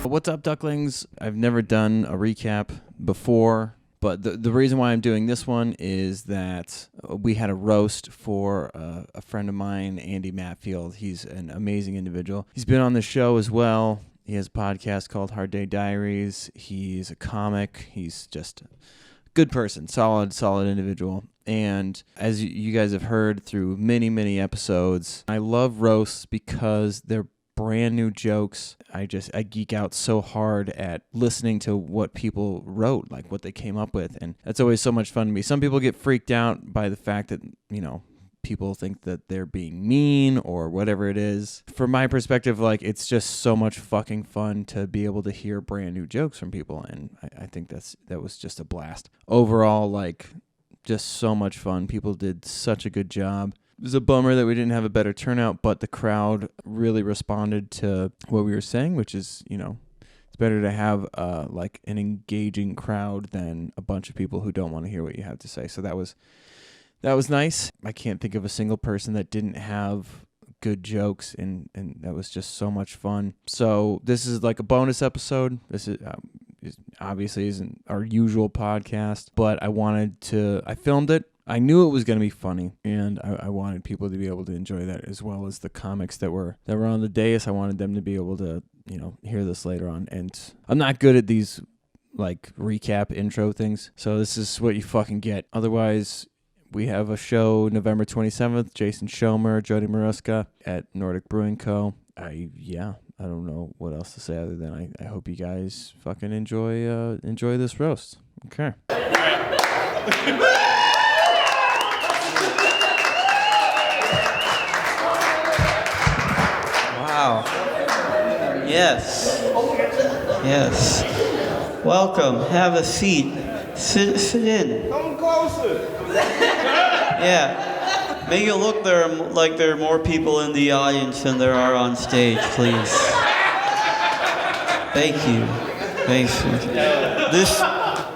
What's up, ducklings? I've never done a recap before, but the reason why I'm doing this one is that we had a roast for a friend of mine, Andy Mattfield. He's an amazing individual. He's been on the show as well. He has a podcast called Hard Day Diaries. He's a comic. He's just a good person, solid individual. And as you guys have heard through many episodes, I love roasts because they're brand new jokes. I geek out so hard at listening to what people wrote, like what they came up with, and that's always so much fun to me. Some people get freaked out by the fact that, you know, people think that they're being mean or whatever it is. From my perspective, like, it's just so much fucking fun to be able to hear brand new jokes from people, and I think that was just a blast. Overall, like, just so much fun. People did such a good job. It was a bummer that we didn't have a better turnout, but the crowd really responded to what we were saying, which is, you know, it's better to have like an engaging crowd than a bunch of people who don't want to hear what you have to say. So that was nice. I can't think of a single person that didn't have good jokes, and that was just so much fun. So this is like a bonus episode. This is obviously isn't our usual podcast, but I filmed it. I knew it was going to be funny, and I wanted people to be able to enjoy that, as well as the comics that were on the dais. I wanted them to be able to, you know, hear this later on. And I'm not good at these like recap intro things, so this is what you fucking get. Otherwise, we have a show November 27th, Jason Schomer, Jody Maruska at Nordic Brewing Co. I don't know what else to say other than I hope you guys fucking enjoy this roast. Okay. Wow. Yes. Welcome. Have a seat. Sit in. Come closer. Yeah. Make it look like there are more people in the audience than there are on stage, please. Thank you. Thanks.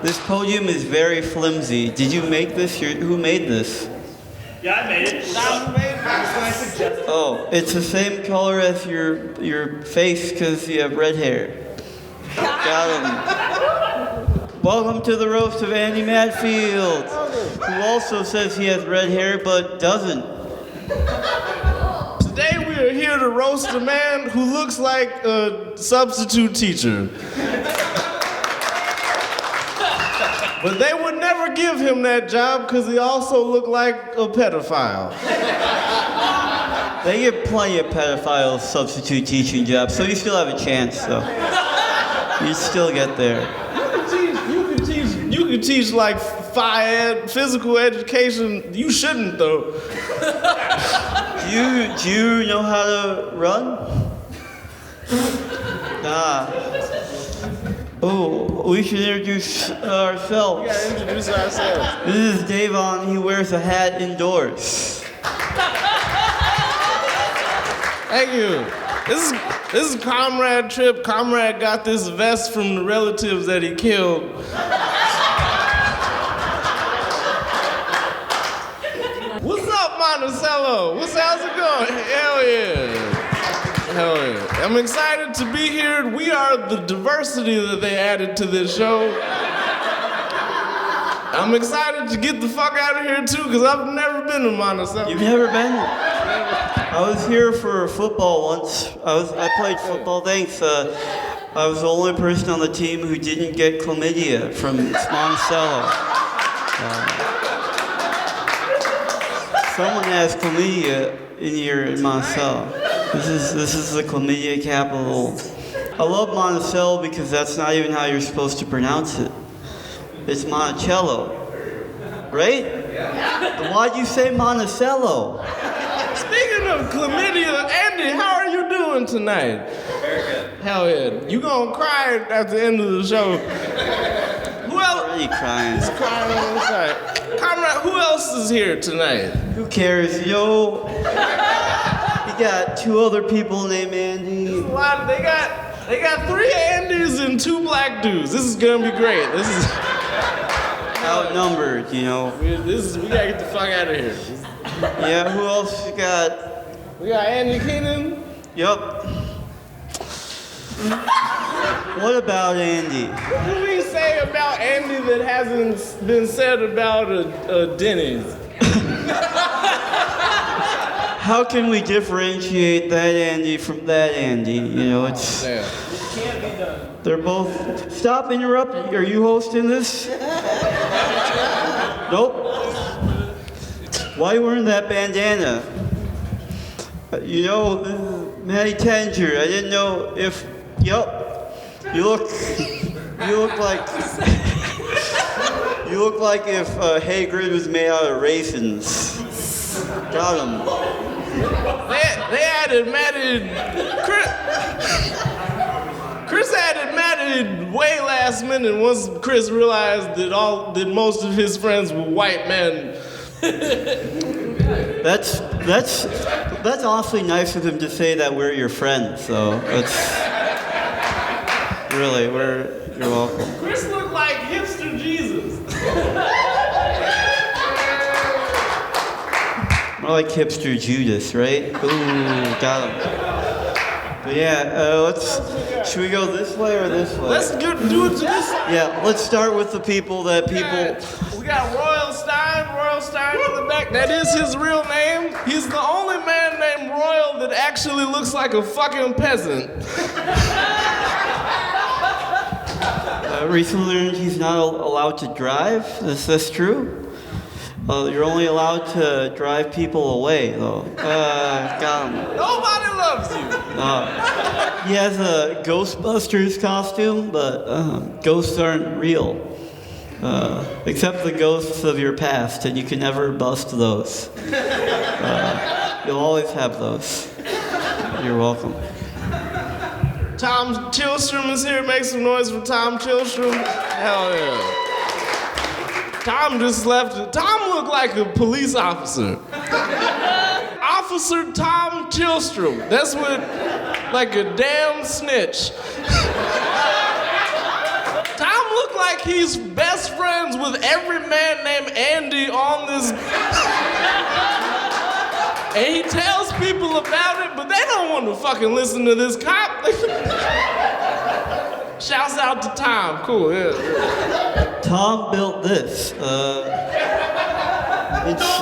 This podium is very flimsy. Did you make this? Who made this? Yeah, I made it. Oh, it's the same color as your face because you have red hair. Got him. Welcome to the roast of Andy Mattfield, who also says he has red hair but doesn't. Today we are here to roast a man who looks like a substitute teacher. But they would never give him that job because he also looked like a pedophile. They give plenty of pedophile substitute teaching jobs, so you still have a chance, though. You still get there. You can teach like physical education. You shouldn't, though. Do you know how to run? Oh, we should introduce ourselves. We gotta introduce ourselves. This is Davon. He wears a hat indoors. Thank you. This is Comrade Trip. Comrade got this vest from the relatives that he killed. What's up, Monticello? How's it going? Hell yeah. I'm excited to be here. We are the diversity that they added to this show. I'm excited to get the fuck out of here too, because I've never been to Monticello. You've never been? I was here for football once. I played football, thanks. I was the only person on the team who didn't get chlamydia from Monticello. Someone has chlamydia in Monticello. This is the chlamydia capital. I love Monticello because that's not even how you're supposed to pronounce it. It's Monticello, right? Yeah. Why'd you say Monticello? Speaking of chlamydia, Andy, how are you doing tonight? Very good. Hell yeah. You gonna cry at the end of the show. Who else? Already crying. He's crying on the side. Comrade, who else is here tonight? Who cares, yo? You got two other people named Andy. There's a lot. They got 3 Andys and 2 black dudes. This is gonna be great. This is outnumbered, you know. We gotta get the fuck out of here. Yeah, who else you got? We got Andy Keenan. Yup. What about Andy? What do we say about Andy that hasn't been said about a Denny's? How can we differentiate that Andy from that Andy? You know, it's... Damn. They're both... Stop interrupting. Are you hosting this? Nope. Why are you wearing that bandana? You know, Matty Tanger, I didn't know if... Yup. You look like... You look like if Hagrid was made out of raisins. Got him. They added Matty... Chris added Matty way last minute once Chris realized that most of his friends were white men. That's awfully nice of him to say that we're your friends, so that's... Really, you're welcome. Chris looked like hipster Jesus. More like hipster Judas, right? Ooh, got him. But yeah, should we go this way or this way? Let's do it to this side. Yeah, let's start with the people that people... We got Royal Stein in the back. That is his real name. He's the only man named Royal that actually looks like a fucking peasant. Recently learned he's not allowed to drive. Is this true? You're only allowed to drive people away, though. Got him. Nobody loves you. He has a Ghostbusters costume, but ghosts aren't real. Except the ghosts of your past, and you can never bust those. You'll always have those. You're welcome. Tom Chillstrom is here. Make some noise for Tom Chillstrom. Hell yeah. Tom just left. Tom looked like a police officer. Officer Tom Chillstrom. That's what, like a damn snitch. Tom looked like he's best friends with every man named Andy on this. And he tells people about it, but they don't want to fucking listen to this cop. Shouts out to Tom. Cool, yeah. Tom built this. Don't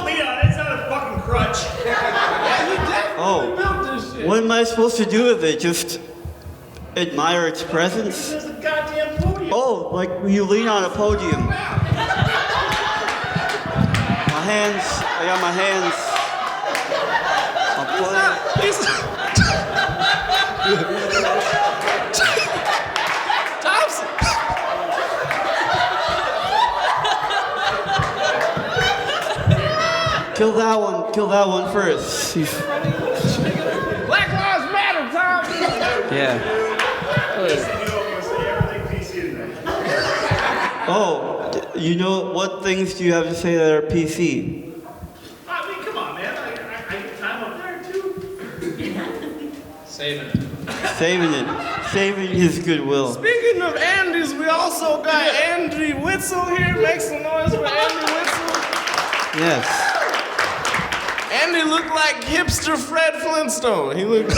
lean on it. It's not a fucking crutch. Yeah, he definitely built this shit. What am I supposed to do with it? Just admire its presence? There's a goddamn podium. Oh, like you lean on a podium. My hands, I got my hands. I'll play. Thompson. Kill that one first. Black Lives Matter, Tom. Yeah. Oh, you know, what things do you have to say that are PC? I mean, come on, man. I get time up there, too. Saving his goodwill. Speaking of Andys, we also got Andy Witzel here. Make some noise for Andy Witzel. Yes. Andy looked like hipster Fred Flintstone. He looked.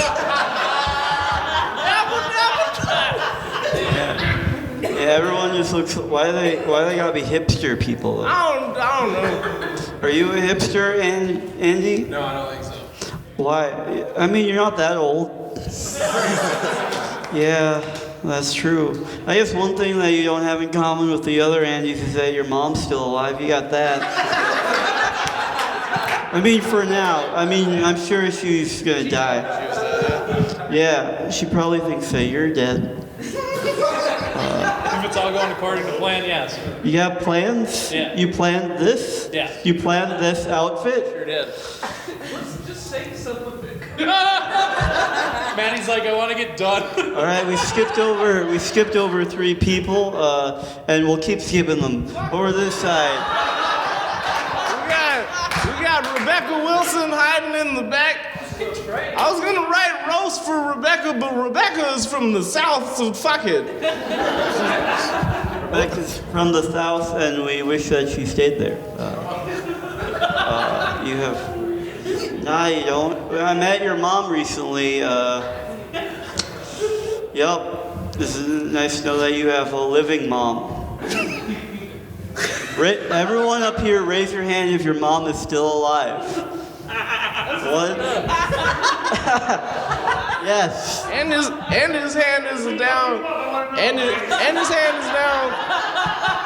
Yeah, everyone just looks. Why they gotta be hipster people? Though? I don't know. Are you a hipster, Andy? No, I don't think so. Why? I mean, you're not that old. Yeah, that's true. I guess one thing that you don't have in common with the other Andys is that your mom's still alive. You got that. I mean, for now. I mean, I'm sure she's gonna die. Yeah, she probably thinks that you're dead. If it's all going according to plan, yes. You got plans? Yeah. You planned this? Yeah. You planned this outfit? Sure did. Just say something. Manny's like, I want to get done. All right, we skipped over 3 people, and we'll keep skipping them. Over this side. We got Rebecca Wilson hiding in the back. I was gonna write roast for Rebecca, but Rebecca is from the South, so fuck it. Rebecca's from the South, and we wish that she stayed there. You have... Nah, you don't. I met your mom recently. Yup. This is nice to know that you have a living mom. Everyone up here, raise your hand if your mom is still alive. What? Yes. And his hand is down. And his hand is down.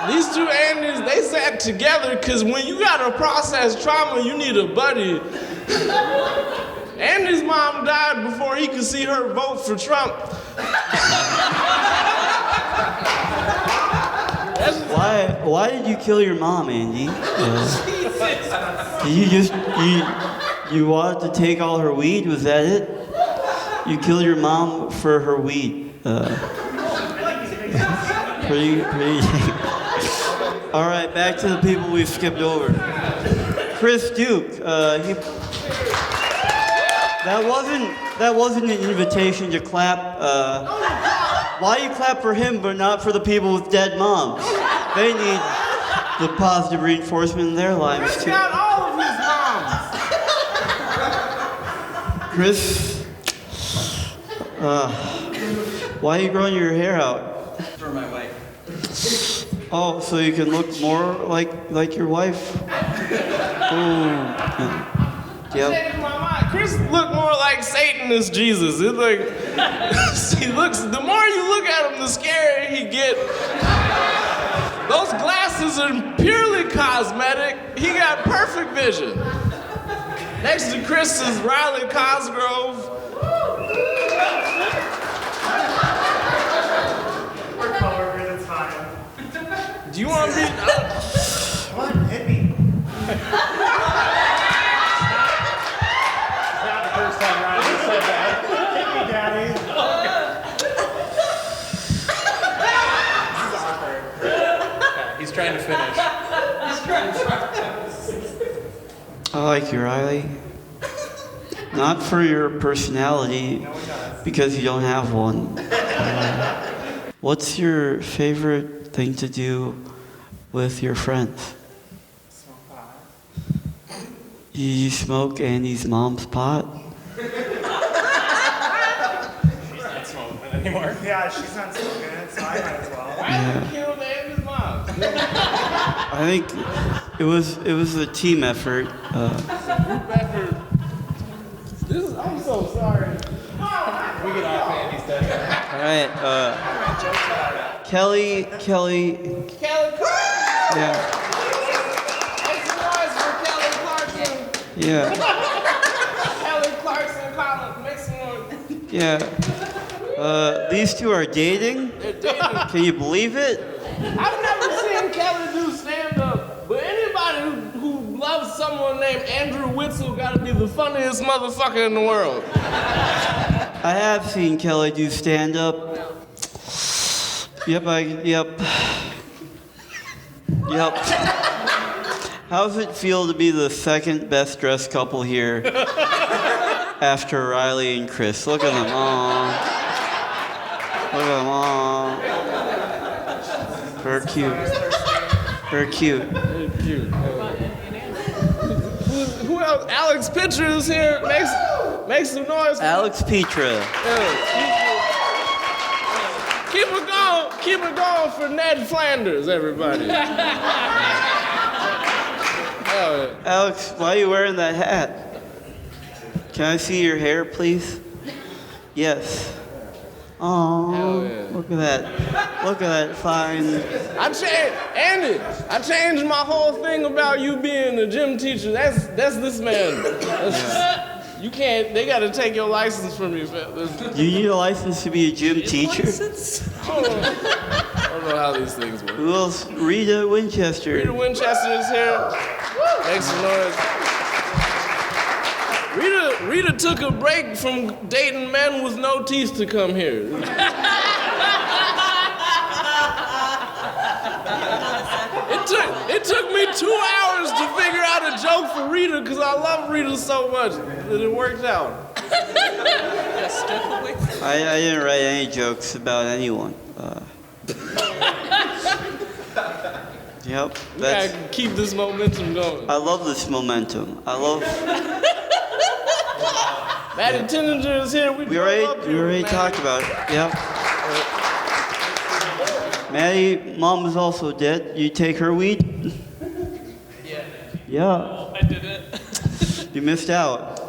These two Andys, they sat together because when you gotta process trauma, you need a buddy. Andy's mom died before he could see her vote for Trump. Why did you kill your mom, Andy? Did you wanted to take all her weed? Was that it? You killed your mom for her weed. Pretty. All right, back to the people we skipped over. Chris Duke. That wasn't an invitation to clap. Why you clap for him but not for the people with dead moms? They need the positive reinforcement in their lives Chris too. got all of his moms. Chris, why are you growing your hair out? For my wife. Oh, so you can look more like your wife? Ooh. Yep. Changed my mind. Chris looked more like Satan as Jesus. It's like he looks. The more you look at him, the scarier he get. Those glasses are purely cosmetic. He got perfect vision. Next to Chris is Riley Cosgrove. We're covered, it's fine. Do you want to be? What? Hit me. Not the first time Riley said that. Hit me, Daddy. This is awkward. He's trying to finish. I like you, Riley. Not for your personality, because you don't have one. What's your favorite thing to do with your friends? Smoke pot. You smoke Andy's mom's pot? She's not smoking it anymore. Yeah, she's not smoking it, so I might as well. Why did you kill David's mom? I think it was a team effort. I'm so sorry. We get off Andy's dead. All right, Kelly. Kelly Clarkson. Yeah, Make some noise for Kelly Clarkson. yeah, Kelly Clarkson Collins. Make some noise. yeah. These two are dating. They're dating. Can you believe it? I've never seen Kelly do stand-up, but anybody who loves someone named Andrew Witzel gotta be the funniest motherfucker in the world. I have seen Kelly do stand-up. Yep. How's it feel to be the second best dressed couple here after Riley and Chris? Look at them. Aww. Look at them. Aww. Very cute. Very cute. Who else? Alex Pitcher is here. Make some noise. Alex Petra. Keep it going for Ned Flanders, everybody. Hell yeah. Alex, why are you wearing that hat? Can I see your hair, please? Yes. Oh, Hell yeah. look at that. Look at that fine. Andy, I changed my whole thing about you being a gym teacher. That's this man. You can't, they gotta take your license from you. You need a license to be a gym teacher? I don't know how these things work. Who else? Rita Winchester. Rita Winchester is here. Make some noise. Rita took a break from dating men with no teeth to come here. It took me 2 hours to figure out a joke for Rita because I love Rita so much that it worked out. I didn't write any jokes about anyone. Yep. We gotta keep this momentum going. I love this momentum. Maddie Tinninger is here. We already talked about it. Yep. Maddie, mom is also dead. You take her weed? Yeah. Yeah. I did it. You missed out.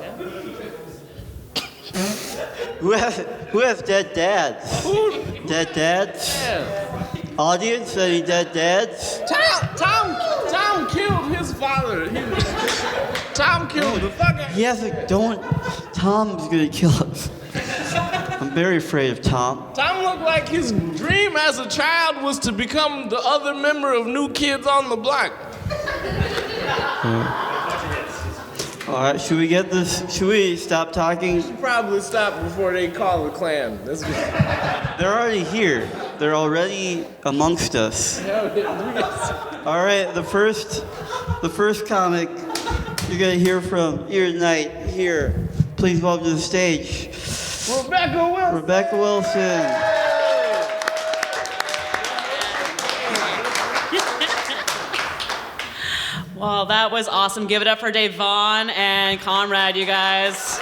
Who has dead dads? Dead dads? Yeah. Audience, any dead dads? Tom killed his father. Tom killed the fucker. Tom's gonna kill us. I'm very afraid of Tom. Tom looked like his dream as a child was to become the other member of New Kids on the Block. All right, should we stop talking? Probably stop before they call the Klan. They're already here. They're already amongst us. All right, the first comic you're gonna hear from here tonight. Here, please welcome to the stage, Rebecca Wilson. Well, that was awesome. Give it up for Dave Vaughn and Conrad, you guys.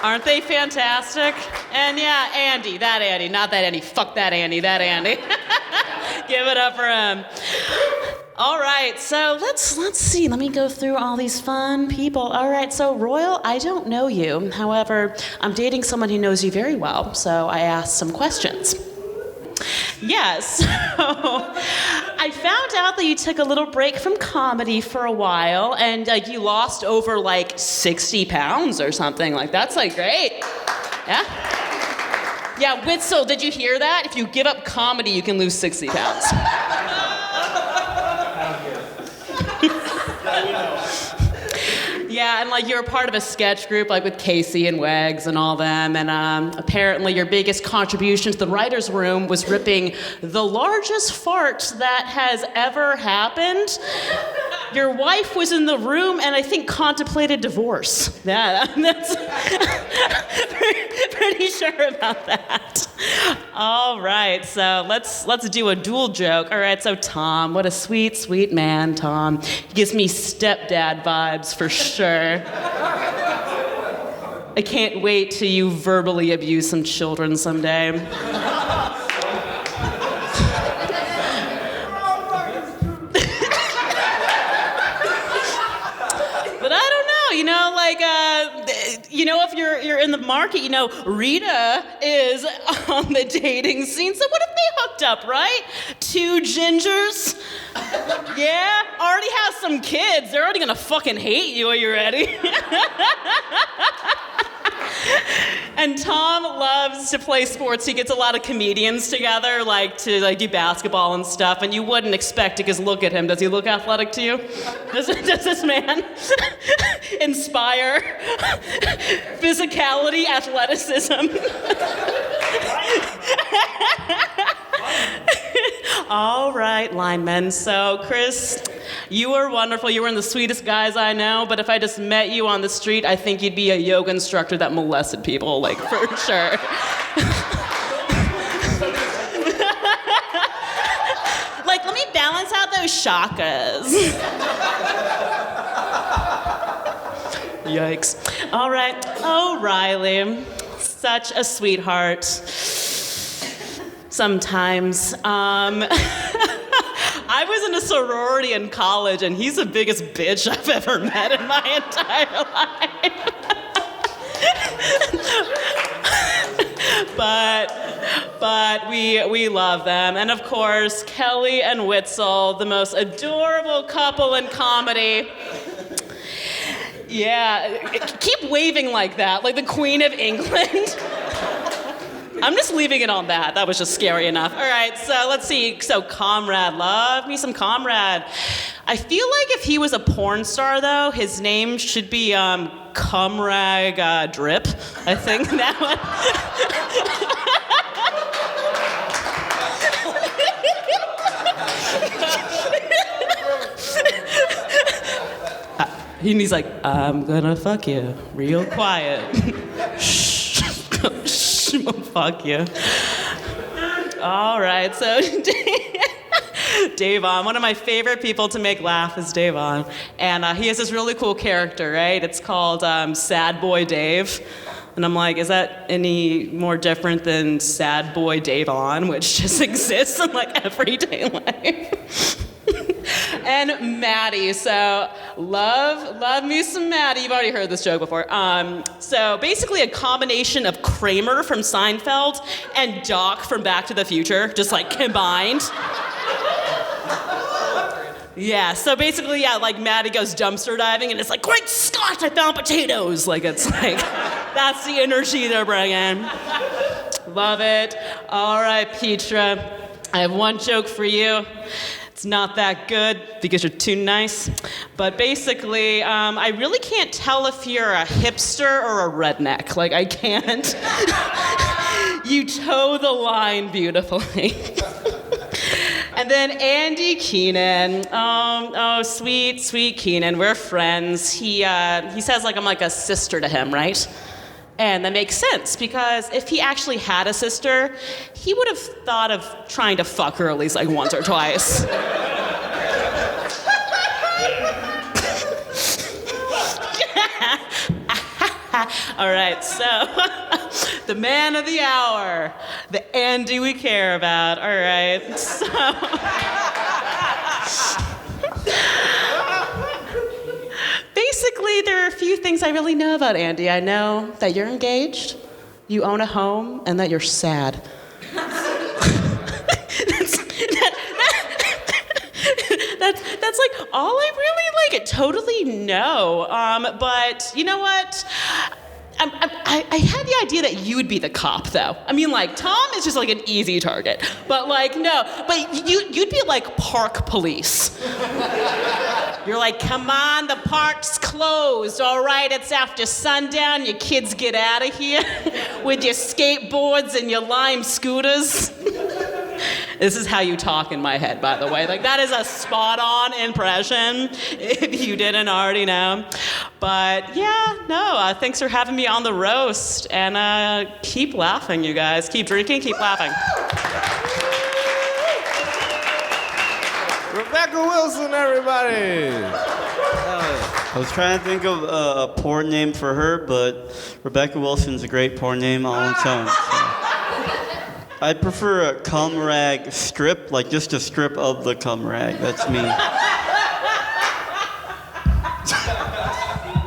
Aren't they fantastic? And yeah, Andy, that Andy, not that Andy. Fuck that Andy, that Andy. Give it up for him. All right, so let's see. Let me go through all these fun people. All right, so Royal, I don't know you. However, I'm dating someone who knows you very well, so I asked some questions. Yes, so I found out that you took a little break from comedy for a while, and you lost over 60 pounds or something. That's great. Yeah? Yeah, Witzel, did you hear that? If you give up comedy, you can lose 60 pounds. Yeah, and you were part of a sketch group with Casey and Wags and all them, and apparently your biggest contribution to the writer's room was ripping the largest fart that has ever happened. Your wife was in the room and I think contemplated divorce. Yeah, that's pretty sure about that. All right, so let's do a dual joke. All right, so Tom, what a sweet, sweet man, Tom. He gives me stepdad vibes for sure. I can't wait till you verbally abuse some children someday. If you're in the market, Rita is on the dating scene. So what if they hooked up, right? 2 gingers. Yeah, already has some kids. They're already gonna fucking hate you. Are you ready? And Tom loves to play sports. He gets a lot of comedians together, to do basketball and stuff. And you wouldn't expect it, because look at him. Does he look athletic to you? Does this man inspire physicality, athleticism? All right, linemen. So, Chris, you were wonderful. You were one of the sweetest guys I know. But if I just met you on the street, I think you'd be a yoga instructor that molested people, for sure. Let me balance out those shakas. Yikes. All right. Oh, Riley. Such a sweetheart. Sometimes. I was in a sorority in college, and he's the biggest bitch I've ever met in my entire life. But we love them. And of course, Kelly and Witzel, the most adorable couple in comedy. Yeah, keep waving like that, like the Queen of England. I'm just leaving it on that. That was just scary enough. All right, so let's see. So Comrade, love me some Comrade. I feel like if he was a porn star, though, his name should be Comrade Drip. I think that one. And he's like, I'm gonna fuck you real quiet. Shh, shh, fuck you. All right, so Davon, one of my favorite people to make laugh is Davon. And he has this really cool character, right? It's called Sad Boy Dave. And I'm like, is that any more different than sad boy Davon, which just exists in like everyday life? And Maddie, so love me some Maddie. You've already heard this joke before. So basically a combination of Kramer from Seinfeld and Doc from Back to the Future, just like combined. Yeah, so basically, yeah, like Maddie goes dumpster diving and it's like, great Scott, I found potatoes. Like, it's like, that's the energy they're bringing. Love it. All right, Petra, I have one joke for you. It's not that good because you're too nice. But basically, I really can't tell if you're a hipster or a redneck. Like, I can't. You toe the line beautifully. And then Andy Keenan, oh, sweet Keenan, we're friends. He says like I'm like a sister to him, right? And that makes sense because if he actually had a sister, he would have thought of trying to fuck her at least like once or twice. All right, so the man of the hour, the Andy we care about. All right, so basically there are a few things I really know about Andy. I know that you're engaged, you own a home, and that you're sad. That's like all I really like totally know. But you know what? I had the idea that you would be the cop, though. I mean, like, Tom is just, like, an easy target. But, like, no. But you'd be, like, park police. You're like, come on, the park's closed. All right, it's after sundown. Your kids get out of here with your skateboards and your Lime scooters. This is how you talk in my head, by the way. Like, that is a spot-on impression, if you didn't already know. But, yeah, no, thanks for having me on the roast. And keep laughing, you guys. Keep drinking, keep laughing. Rebecca Wilson, everybody. I was trying to think of a porn name for her, but Rebecca Wilson's a great porn name on its own. So. I prefer a cum rag strip, like just a strip of the cum rag. That's me.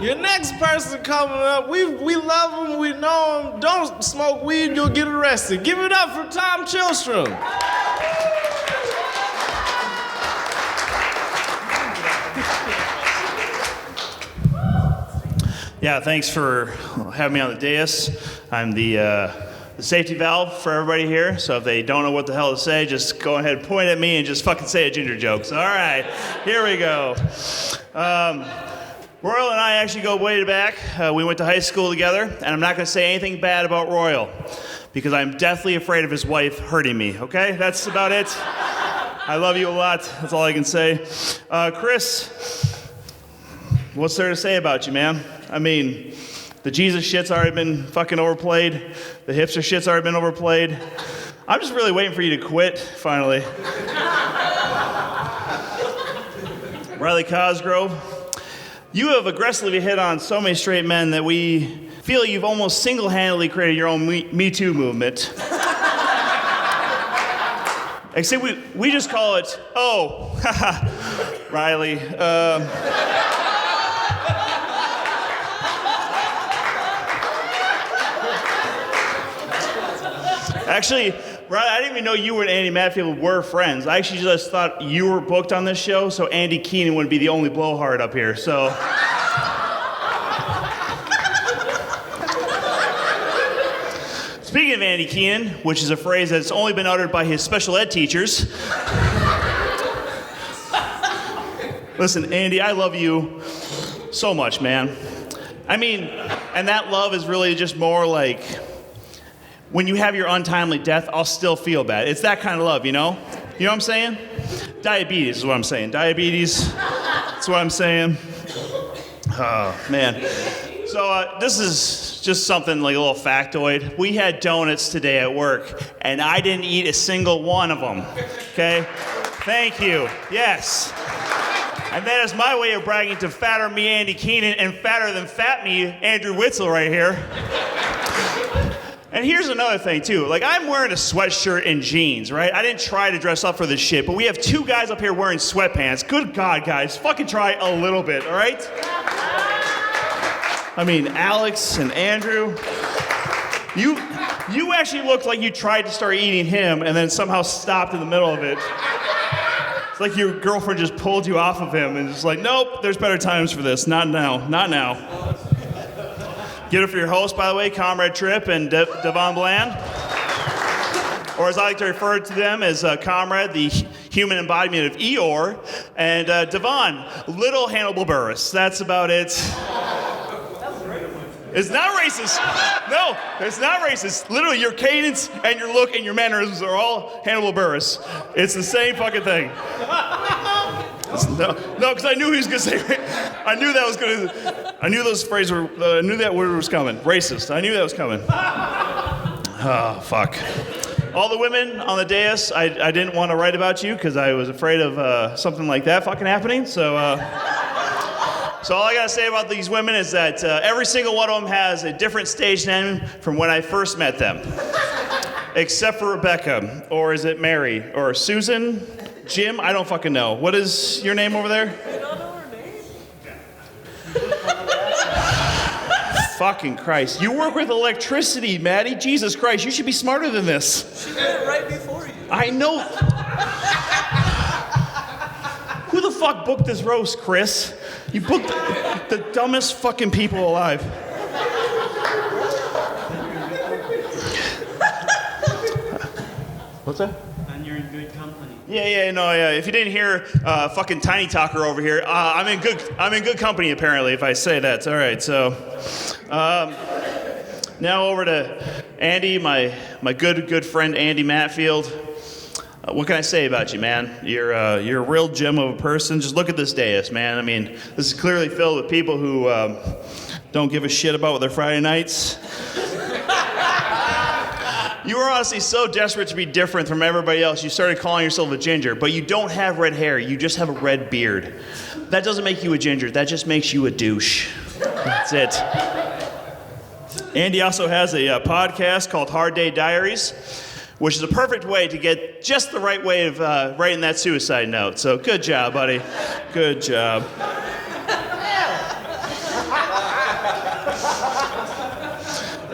Your next person coming up, we love him, we know him. Don't smoke weed, you'll get arrested. Give it up for Tom Chilstrom. Yeah, thanks for having me on the dais. I'm the safety valve for everybody here, so if they don't know what the hell to say, just go ahead and point at me and just fucking say a ginger joke. So, all right, here we go. Royal and I actually go way back. We went to high school together, and I'm not going to say anything bad about Royal because I'm deathly afraid of his wife hurting me, okay? That's about it. I love you a lot. That's all I can say. Chris, what's there to say about you, man? I mean, the Jesus shit's already been fucking overplayed. The hipster shit's already been overplayed. I'm just really waiting for you to quit, finally. Riley Cosgrove, you have aggressively hit on so many straight men that we feel you've almost single-handedly created your own Me Too movement. Except we just call it, oh, Riley. Actually, Riley, I didn't even know you and Andy Mattfield were friends. I actually just thought you were booked on this show, so Andy Keenan wouldn't be the only blowhard up here, so. Speaking of Andy Keenan, which is a phrase that's only been uttered by his special ed teachers. Listen, Andy, I love you so much, man. I mean, and that love is really just more like, when you have your untimely death, I'll still feel bad. It's that kind of love, you know? You know what I'm saying? Diabetes is what I'm saying. Diabetes, that's what I'm saying. Oh, man. So this is just something like a little factoid. We had donuts today at work, and I didn't eat a single one of them, okay? Thank you. Yes. And that is my way of bragging to fatter me, Andy Keenan, and fatter than fat me, Andrew Witzel right here. And here's another thing, too. Like, I'm wearing a sweatshirt and jeans, right? I didn't try to dress up for this shit, but we have two guys up here wearing sweatpants. Good God, guys. Fucking try a little bit, all right? I mean, Alex and Andrew, you actually looked like you tried to start eating him and then somehow stopped in the middle of it. It's like your girlfriend just pulled you off of him and just like, nope, there's better times for this. Not now, not now. Give it for your host, by the way, Comrade Tripp and Devon Bland. Or as I like to refer to them as Comrade, the human embodiment of Eeyore, and Devon, little Hannibal Buress. That's about it. It's not racist. No, it's not racist. Literally, your cadence and your look and your mannerisms are all Hannibal Buress. It's the same fucking thing. No, because I knew he was gonna say. I knew that was gonna. I knew those phrases were. I knew that word was coming. Racist. I knew that was coming. Oh fuck. All the women on the dais. I didn't want to write about you because I was afraid of something like that fucking happening. So all I gotta say about these women is that every single one of them has a different stage name from when I first met them, except for Rebecca, or is it Mary, or Susan? Jim, I don't fucking know. What is your name over there? You don't know her name? Fucking Christ. You work with electricity, Maddie. Jesus Christ, you should be smarter than this. She did it right before you. I know. Who the fuck booked this roast, Chris? You booked the dumbest fucking people alive. What's that? And you're in good company. Yeah. If you didn't hear fucking Tiny Talker over here, I'm in good company apparently. If I say that, all right. So now over to Andy, my good friend Andy Mattfield. What can I say about you, man? You're a real gem of a person. Just look at this dais, man. I mean, this is clearly filled with people who don't give a shit about their Friday nights. You were honestly so desperate to be different from everybody else, you started calling yourself a ginger, but you don't have red hair, you just have a red beard. That doesn't make you a ginger, that just makes you a douche. That's it. Andy also has a podcast called Hard Day Diaries, which is a perfect way to get just the right way of writing that suicide note. So good job, buddy. Good job.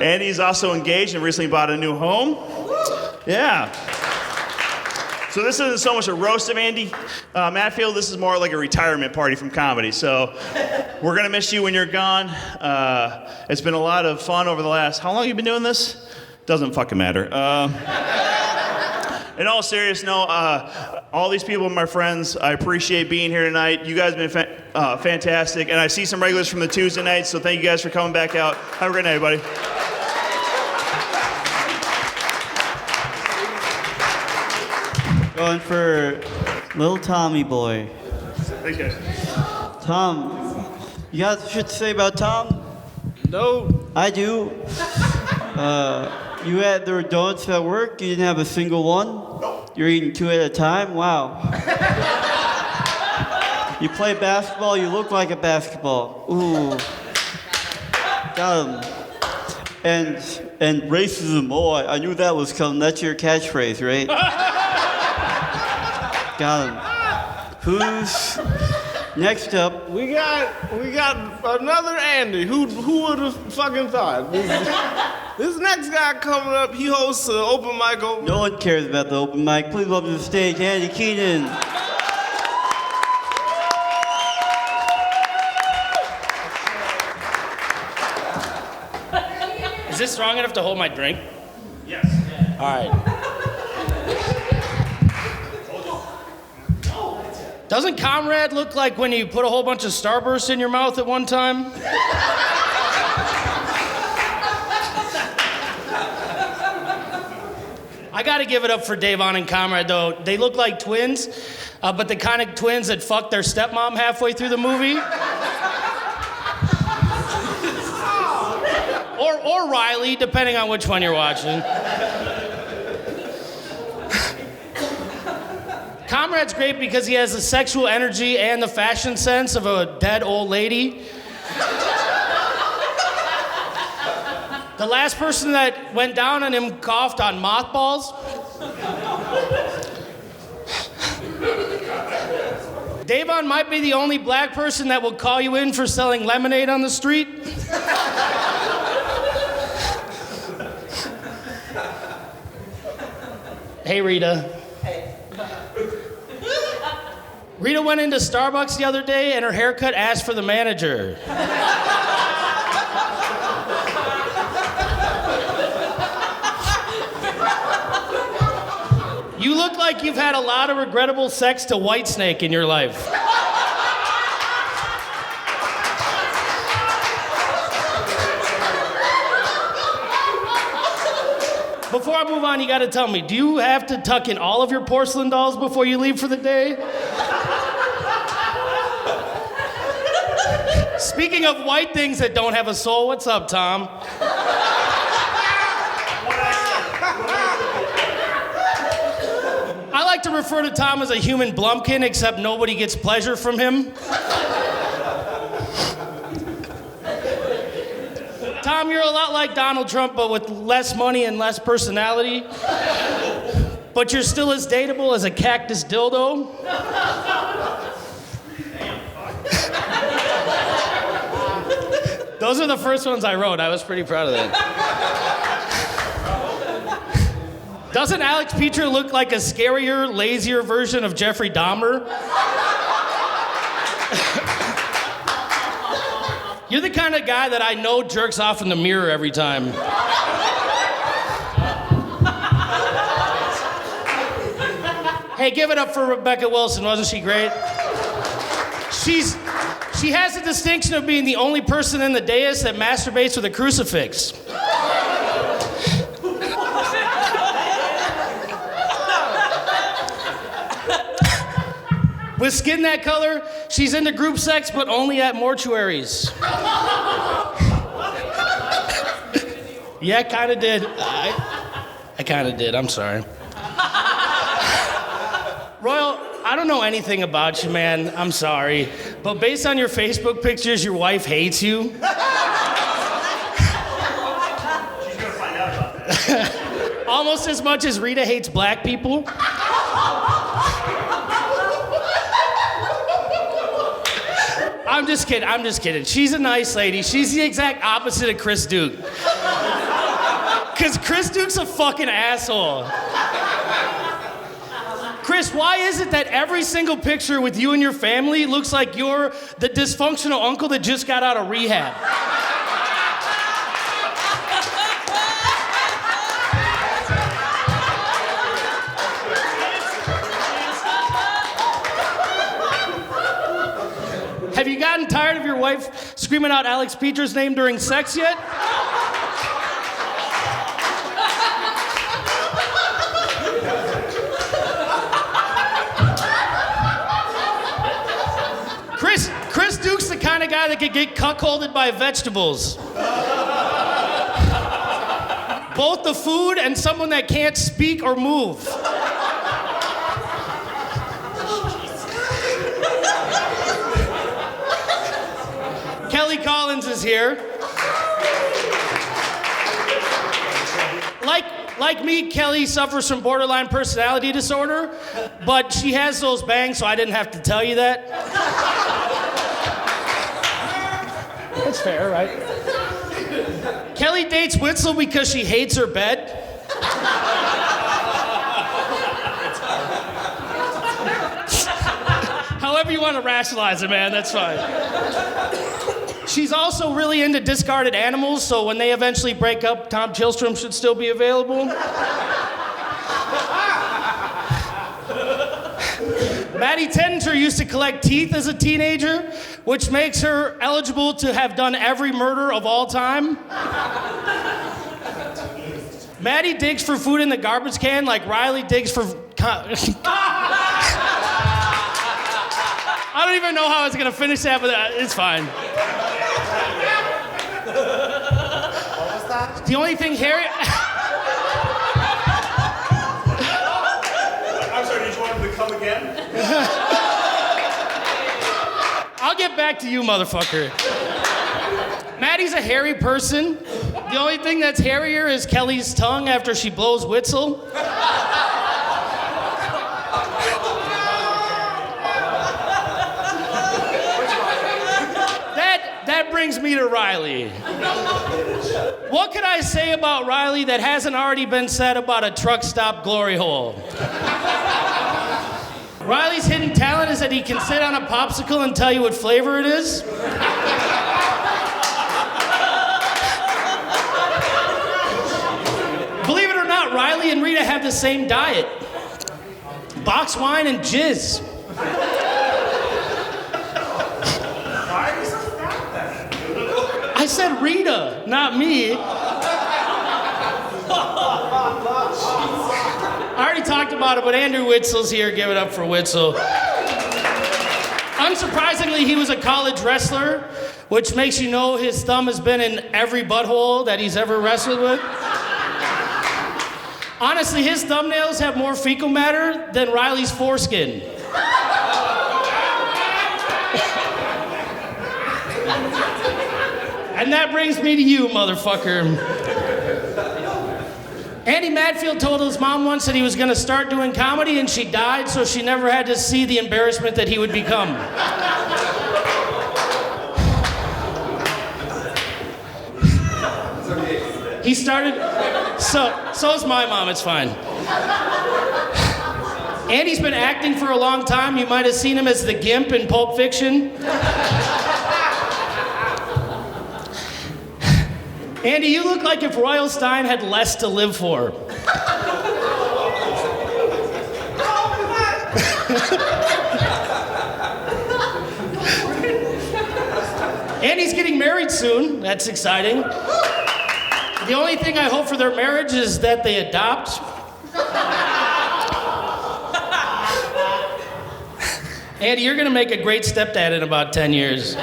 Andy's also engaged and recently bought a new home. Yeah. So this isn't so much a roast of Andy Mattfield. This is more like a retirement party from comedy. So we're going to miss you when you're gone. It's been a lot of fun over the last... How long have you been doing this? Doesn't fucking matter. In all seriousness, no, all these people are my friends. I appreciate being here tonight. You guys have been fantastic. And I see some regulars from the Tuesday nights, so thank you guys for coming back out. Have a great night, everybody. Going for little Tommy boy. Thanks, guys. Tom, you got shit to say about Tom? No. I do. You had their donuts at work. You didn't have a single one. You're eating two at a time. Wow. You play basketball. You look like a basketball. Ooh. Got him. And racism. Oh, I knew that was coming. That's your catchphrase, right? Got him. Who's next up? We got another Andy. Who would have fucking thought? This next guy coming up, he hosts an open mic over. No one cares about the open mic. Please welcome to the stage, Andy Keenan. Is this strong enough to hold my drink? Yes. All right. Doesn't Comrade look like when you put a whole bunch of Starburst in your mouth at one time? I gotta give it up for Davon and Comrade, though. They look like twins, but the kind of twins that fucked their stepmom halfway through the movie. Or Riley, depending on which one you're watching. Comrade's great because he has the sexual energy and the fashion sense of a dead old lady. The last person that went down on him coughed on mothballs. Davon might be the only black person that will call you in for selling lemonade on the street. Hey, Rita. Hey. Rita went into Starbucks the other day and her haircut asked for the manager. You look like you've had a lot of regrettable sex to Whitesnake in your life. Before I move on, you gotta tell me, do you have to tuck in all of your porcelain dolls before you leave for the day? Speaking of white things that don't have a soul, what's up, Tom? I like to refer to Tom as a human Blumpkin, except nobody gets pleasure from him. Tom, you're a lot like Donald Trump, but with less money and less personality. But you're still as dateable as a cactus dildo. Those are the first ones I wrote. I was pretty proud of that. Doesn't Alex Peter look like a scarier, lazier version of Jeffrey Dahmer? You're the kind of guy that I know jerks off in the mirror every time. Hey, give it up for Rebecca Wilson. Wasn't she great? She has the distinction of being the only person in the dais that masturbates with a crucifix. With skin that color, she's into group sex, but only at mortuaries. Yeah, I kind of did. I kind of did. I'm sorry. Royal, I don't know anything about you, man. I'm sorry. But based on your Facebook pictures, your wife hates you. She's gonna find out about that. Almost as much as Rita hates black people. I'm just kidding. She's a nice lady. She's the exact opposite of Chris Duke. Because Chris Duke's a fucking asshole. Chris, why is it that every single picture with you and your family looks like you're the dysfunctional uncle that just got out of rehab? Have you gotten tired of your wife screaming out Alex Peter's name during sex yet? Chris Duke's the kind of guy that could get cuckolded by vegetables. Both the food and someone that can't speak or move. Kelly Collins is here. Like me, Kelly suffers from borderline personality disorder, but she has those bangs, so I didn't have to tell you that. That's fair, right? Kelly dates Witzel because she hates her bed. However you want to rationalize it, man, that's fine. She's also really into discarded animals, so when they eventually break up, Tom Chilstrom should still be available. Maddie Tenter used to collect teeth as a teenager, which makes her eligible to have done every murder of all time. Maddie digs for food in the garbage can like Riley digs for... I don't even know how I was gonna finish that, but it's fine. What was that? The only thing Harry... I'm sorry, did you want him to come again? I'll get back to you, motherfucker. Maddie's a hairy person. The only thing that's hairier is Kelly's tongue after she blows whistle. That brings me to Riley. What can I say about Riley that hasn't already been said about a truck stop glory hole? Riley's hidden talent is that he can sit on a popsicle and tell you what flavor it is. Believe it or not, Riley and Rita have the same diet. Box wine and jizz. Why are you so fat then? I said Rita, not me. I already talked about it, but Andrew Witzel's here. Give it up for Witzel. Unsurprisingly, he was a college wrestler, which makes you know his thumb has been in every butthole that he's ever wrestled with. Honestly, his thumbnails have more fecal matter than Riley's foreskin. And that brings me to you, motherfucker. Andy Mattfield told his mom once that he was going to start doing comedy, and she died, so she never had to see the embarrassment that he would become. He started. So's my mom. It's fine. Andy's been acting for a long time. You might have seen him as the Gimp in Pulp Fiction. Andy, you look like if Royal Stein had less to live for. Andy's getting married soon. That's exciting. The only thing I hope for their marriage is that they adopt. Andy, you're gonna make a great stepdad in about 10 years.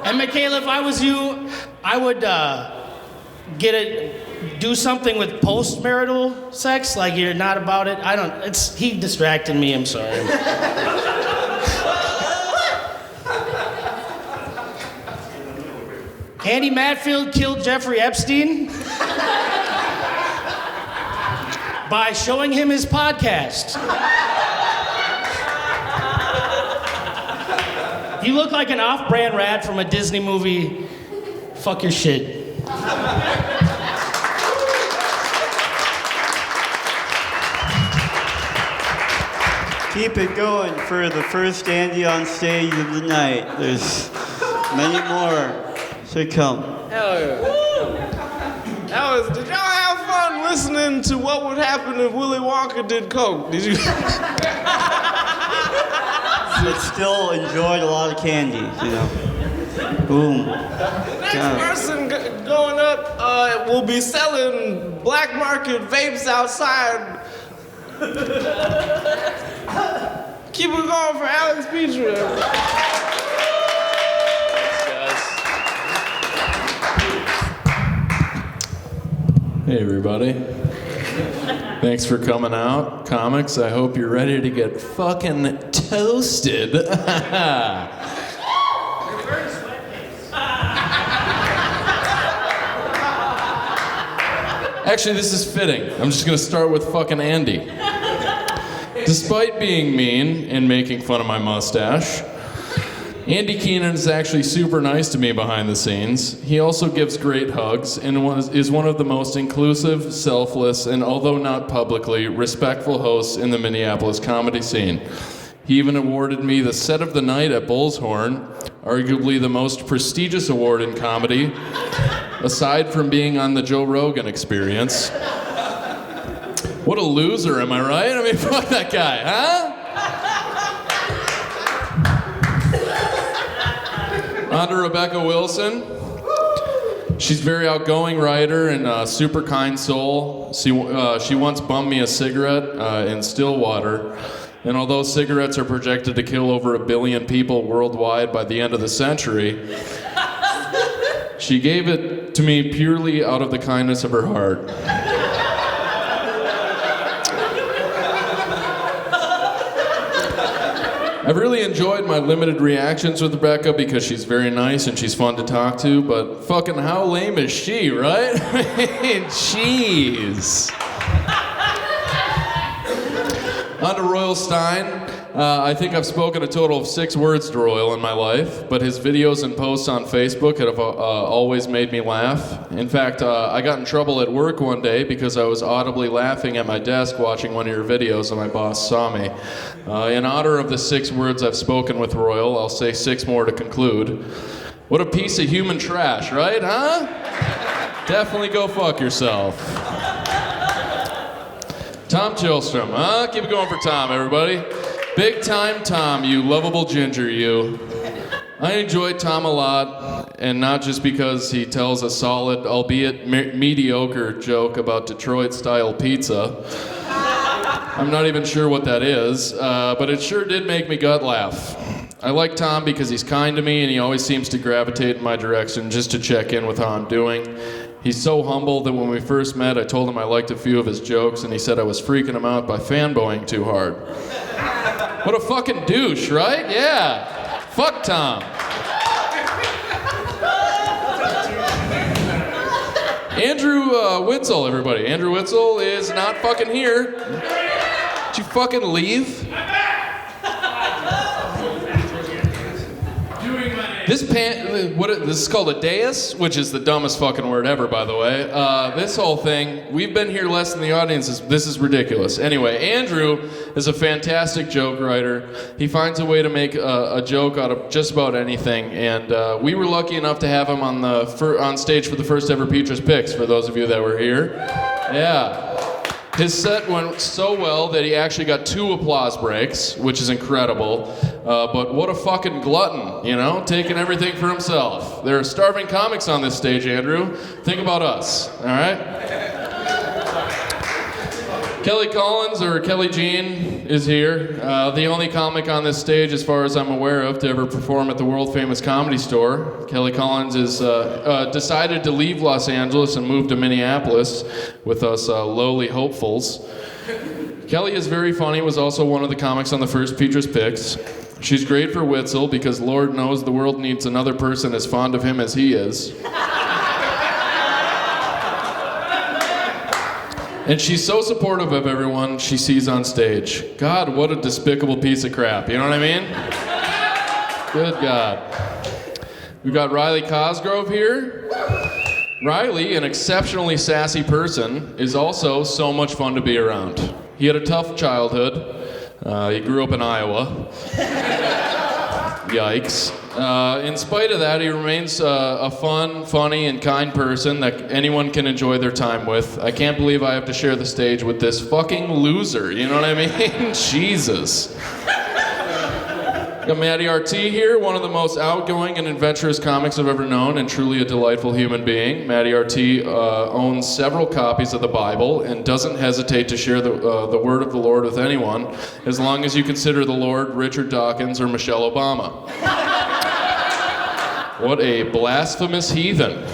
And Michaela, if I was you, I would do something with post-marital sex, like you're not about it. He distracted me, I'm sorry. Andy Mattfield killed Jeffrey Epstein by showing him his podcast. You look like an off-brand rat from a Disney movie. Fuck your shit. Keep it going for the first Andy on stage of the night. There's many more to come. Hell yeah. Did y'all have fun listening to what would happen if Willy Wonka did coke? Did you? But still enjoyed a lot of candy, you know. Boom. Next person going up will be selling black market vapes outside. Keep it going for Alex Petra. Hey everybody. Thanks for coming out. Comics, I hope you're ready to get fucking toasted. Actually, this is fitting. I'm just gonna start with fucking Andy. Despite being mean and making fun of my mustache, Andy Keenan is actually super nice to me behind the scenes. He also gives great hugs and is one of the most inclusive, selfless, and although not publicly, respectful hosts in the Minneapolis comedy scene. He even awarded me the Set of the Night at Bullshorn, arguably the most prestigious award in comedy, aside from being on the Joe Rogan Experience. What a loser, am I right? I mean, fuck that guy, huh? On to Rebecca Wilson. She's a very outgoing writer and a super kind soul. She once bummed me a cigarette in Stillwater. And although cigarettes are projected to kill over 1 billion people worldwide by the end of the century, she gave it to me purely out of the kindness of her heart. I've really enjoyed my limited reactions with Rebecca because she's very nice and she's fun to talk to, but fucking how lame is she, right? Jeez. On to Royal Stein. I think I've spoken a total of 6 words to Royal in my life, but his videos and posts on Facebook have always made me laugh. In fact, I got in trouble at work one day because I was audibly laughing at my desk watching one of your videos and my boss saw me. In honor of the 6 words I've spoken with Royal, I'll say 6 more to conclude. What a piece of human trash, right, huh? Definitely go fuck yourself. Tom Chilstrom, huh? Keep it going for Tom, everybody. Big time Tom, you lovable ginger, you. I enjoy Tom a lot, and not just because he tells a solid, albeit mediocre joke about Detroit-style pizza. I'm not even sure what that is, but it sure did make me gut laugh. I like Tom because he's kind to me, and he always seems to gravitate in my direction just to check in with how I'm doing. He's so humble that when we first met, I told him I liked a few of his jokes, and he said I was freaking him out by fanboying too hard. What a fucking douche, right? Yeah. Fuck Tom. Andrew Witzel, everybody. Andrew Witzel is not fucking here. Did you fucking leave? This is called a dais, which is the dumbest fucking word ever, by the way. This whole thing, we've been here less than the audience. This is ridiculous. Anyway, Andrew is a fantastic joke writer. He finds a way to make a joke out of just about anything, and we were lucky enough to have him on stage for the first ever Peaches Picks, for those of you that were here. Yeah. His set went so well that he actually got 2 applause breaks, which is incredible. But what a fucking glutton, you know, taking everything for himself. There are starving comics on this stage, Andrew. Think about us, all right? Kelly Collins, or Kelly Jean, is here. The only comic on this stage, as far as I'm aware of, to ever perform at the world-famous Comedy Store. Kelly Collins is decided to leave Los Angeles and move to Minneapolis with us lowly hopefuls. Kelly is very funny, was also one of the comics on the first Peaches Picks. She's great for Witzel because Lord knows the world needs another person as fond of him as he is. And she's so supportive of everyone she sees on stage. God, what a despicable piece of crap, you know what I mean? Good God. We've got Riley Cosgrove here. Riley, an exceptionally sassy person, is also so much fun to be around. He had a tough childhood. He grew up in Iowa. Yikes. In spite of that, he remains a fun, funny, and kind person that anyone can enjoy their time with. I can't believe I have to share the stage with this fucking loser, you know what I mean? Jesus. Got Maddie RT here, one of the most outgoing and adventurous comics I've ever known, and truly a delightful human being. Maddie RT owns several copies of the Bible and doesn't hesitate to share the word of the Lord with anyone, as long as you consider the Lord Richard Dawkins or Michelle Obama. What a blasphemous heathen.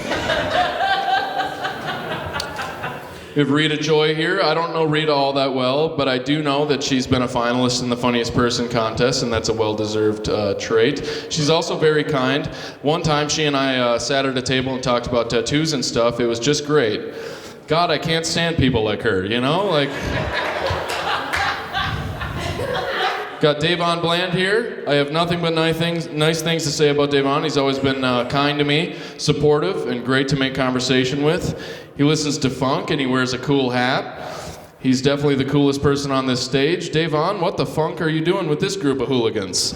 We have Rita Joy here. I don't know Rita all that well, but I do know that she's been a finalist in the Funniest Person contest, and that's a well-deserved trait. She's also very kind. One time she and I sat at a table and talked about tattoos and stuff. It was just great. God, I can't stand people like her, you know? Like... Got Davon Bland here. I have nothing but nice things to say about Davon. He's always been kind to me, supportive, and great to make conversation with. He listens to funk and he wears a cool hat. He's definitely the coolest person on this stage. Davon, what the funk are you doing with this group of hooligans?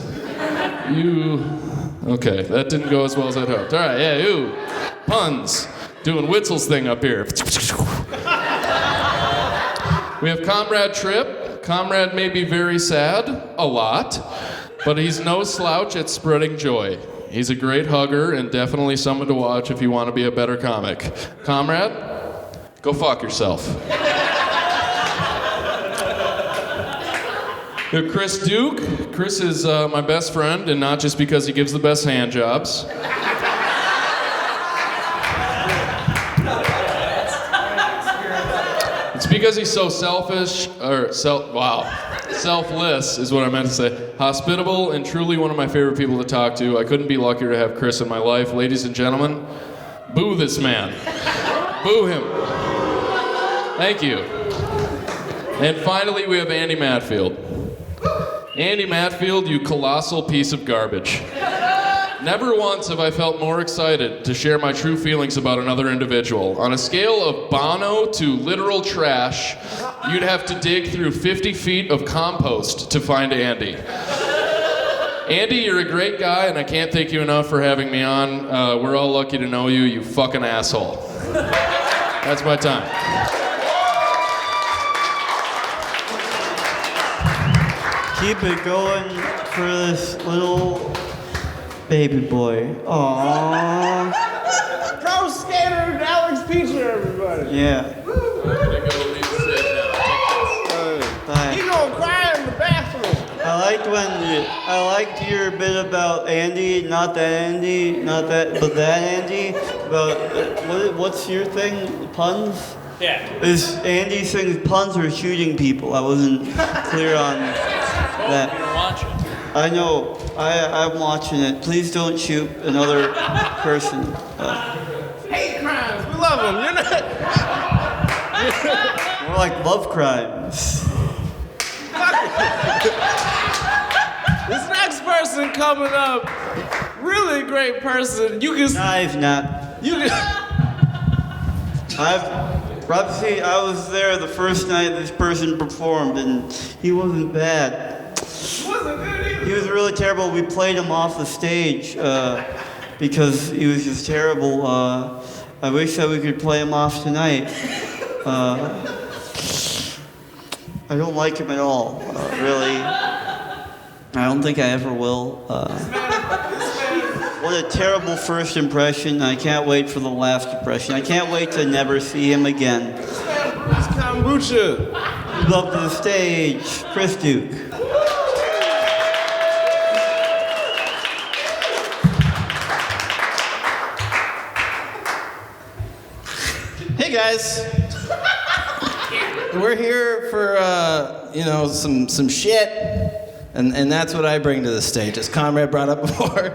Okay, that didn't go as well as I'd hoped. All right, yeah, puns. Doing Witzel's thing up here. We have Comrade Tripp. Comrade may be very sad, a lot, but he's no slouch at spreading joy. He's a great hugger and definitely someone to watch if you want to be a better comic. Comrade, go fuck yourself. We have Chris Duke. Chris is my best friend, and not just because he gives the best hand jobs. It's because he's so selfish, selfless is what I meant to say. Hospitable and truly one of my favorite people to talk to. I couldn't be luckier to have Chris in my life. Ladies and gentlemen, boo this man. Boo him. Thank you. And finally, we have Andy Mattfield. Andy Mattfield, you colossal piece of garbage. Never once have I felt more excited to share my true feelings about another individual. On a scale of Bono to literal trash, you'd have to dig through 50 feet of compost to find Andy. Andy, you're a great guy, and I can't thank you enough for having me on. We're all lucky to know you, you fucking asshole. That's my time. Keep it going for this little baby boy. Aww. Pro skater Alex Peacher, everybody. Yeah. Bye. He gonna cry in the bathroom. I liked your bit about Andy, not that Andy, not that, but that Andy. About what's your thing? Puns? Yeah. Is Andy saying puns or shooting people? I wasn't clear on that. Watch it. I know. I'm watching it. Please don't shoot another person. Hate crimes. We love them. You're not. More like love crimes. This next person coming up, really great person. You can. No, he's not. You can. Robsy, I was there the first night this person performed, and he wasn't bad. He was really terrible. We played him off the stage because he was just terrible. I wish that we could play him off tonight. I don't like him at all, really. I don't think I ever will. What a terrible first impression. I can't wait for the last impression. I can't wait to never see him again. It's kombucha. Up to the stage, Chris Duke. Hey guys, we're here for some shit, and that's what I bring to the stage, as Comrade brought up before.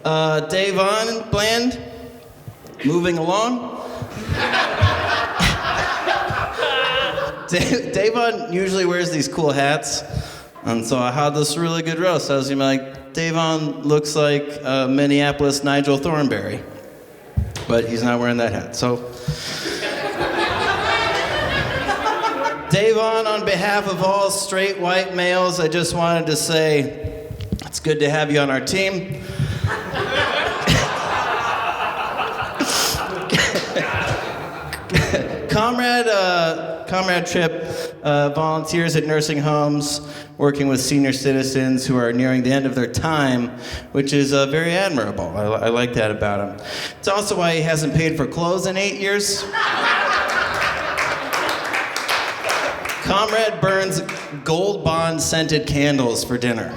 Davon Bland, moving along. Davon usually wears these cool hats, and so I had this really good roast. I was like, Davon looks like Minneapolis Nigel Thornberry, but he's not wearing that hat. So, Davon, on behalf of all straight white males, I just wanted to say it's good to have you on our team. Comrade Tripp volunteers at nursing homes, working with senior citizens who are nearing the end of their time, which is very admirable. I like that about him. It's also why he hasn't paid for clothes in 8 years. Comrade burns Gold Bond scented candles for dinner.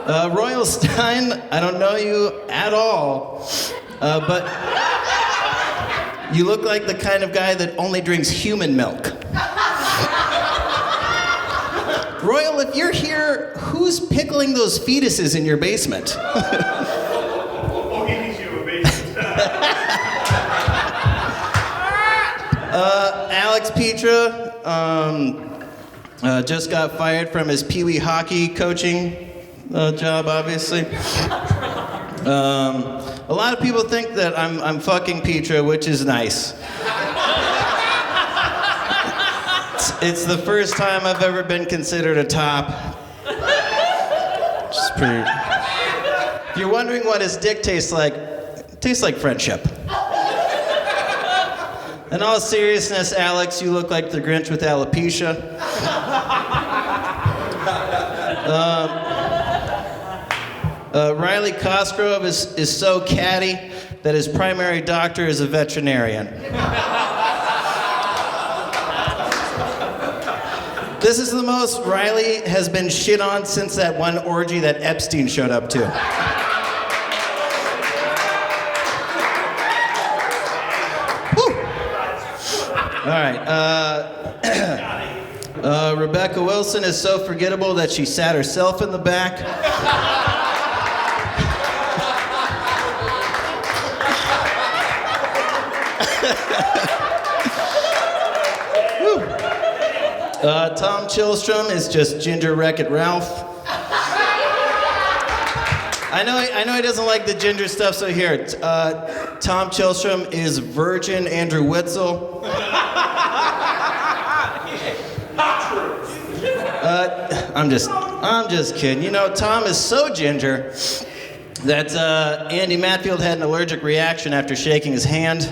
Royal Stein, I don't know you at all, but you look like the kind of guy that only drinks human milk. Royal, if you're here, who's pickling those fetuses in your basement? Alex Petra just got fired from his Pee Wee hockey coaching job, obviously. A lot of people think that I'm fucking Petra, which is nice. It's the first time I've ever been considered a top. Just pretty. If you're wondering what his dick tastes like, it tastes like friendship. In all seriousness, Alex, you look like the Grinch with alopecia. Riley Cosgrove is so catty that his primary doctor is a veterinarian. This is the most Riley has been shit on since that one orgy that Epstein showed up to. Whew. All right. Rebecca Wilson is so forgettable that she sat herself in the back. Tom Chillstrom is just Ginger Wreck-It Ralph. I know he doesn't like the ginger stuff, so here. Tom Chillstrom is Virgin Andrew Witzel. I'm just kidding. You know, Tom is so ginger that Andy Mattfield had an allergic reaction after shaking his hand.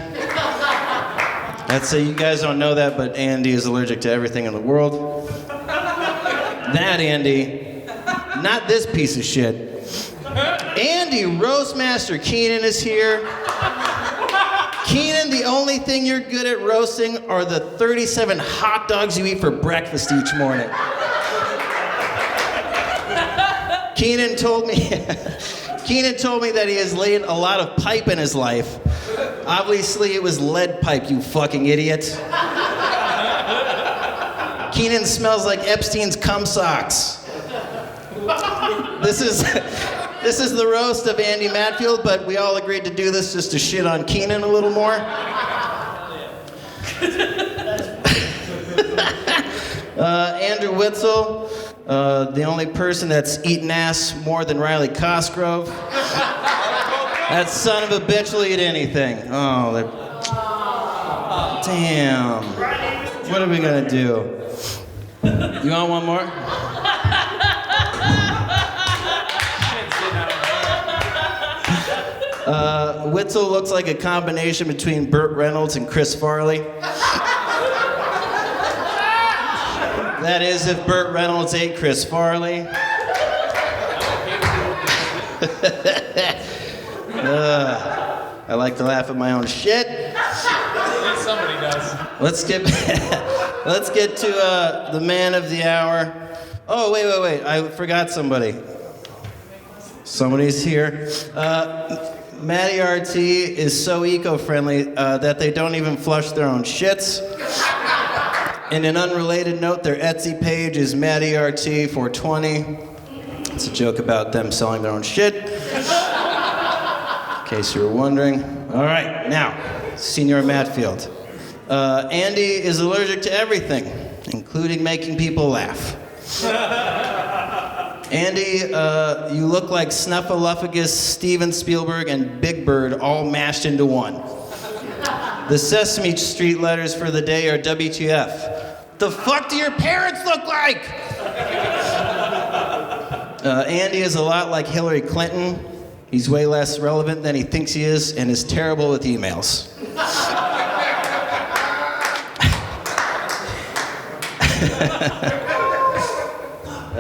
You guys don't know that, but Andy is allergic to everything in the world. That Andy, not this piece of shit. Andy Roastmaster Keenan is here. Keenan, the only thing you're good at roasting are the 37 hot dogs you eat for breakfast each morning. Keenan told me that he has laid a lot of pipe in his life. Obviously, it was lead pipe, you fucking idiot. Keenan smells like Epstein's cum socks. This is the roast of Andy Mattfield, but we all agreed to do this just to shit on Keenan a little more. Andrew Witzel, the only person that's eaten ass more than Riley Cosgrove. That son of a bitch will eat anything. Oh, damn. What are we gonna do? You want one more? Witzel looks like a combination between Burt Reynolds and Chris Farley. That is, if Burt Reynolds ate Chris Farley. I like to laugh at my own shit. Somebody does. Let's get to the man of the hour. Oh, wait. I forgot somebody. Somebody's here. Matty RT is so eco-friendly that they don't even flush their own shits. In an unrelated note, their Etsy page is Matty RT 420. It's a joke about them selling their own shit. In case you were wondering. All right, now, Senior Mattfield. Andy is allergic to everything, including making people laugh. Andy, you look like Snuffleupagus, Steven Spielberg, and Big Bird all mashed into one. The Sesame Street letters for the day are WTF. The fuck do your parents look like? Andy is a lot like Hillary Clinton. He's way less relevant than he thinks he is and is terrible with emails.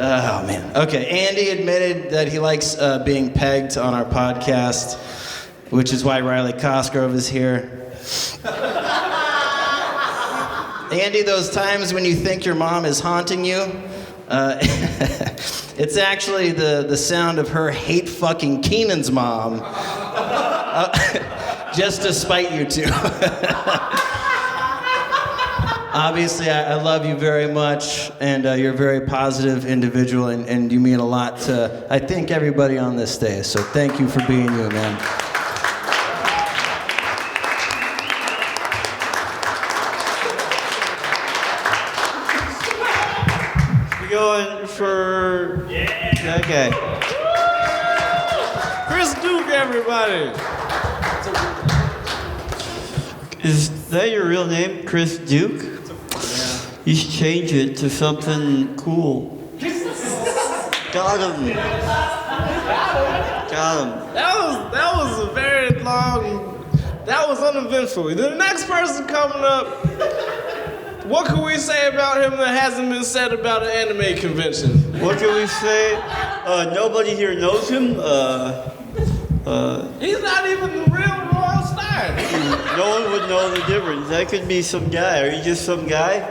Oh, man. Okay, Andy admitted that he likes being pegged on our podcast, which is why Riley Cosgrove is here. Andy, those times when you think your mom is haunting you, it's actually the sound of her hate fucking Keenan's mom, just to spite you two. Obviously, I love you very much, and you're a very positive individual, and you mean a lot to, I think, everybody on this day. So thank you for being you, man. We're going for... Yeah. Okay. Chris Duke, everybody. Is that your real name, Chris Duke? You should change it to something cool. Got him. That was a very long. That was uneventful. The next person coming up. What can we say about him that hasn't been said about an anime convention? What can we say? Nobody here knows him. He's not even the real Royal Stein. No one would know the difference. That could be some guy. Are you just some guy?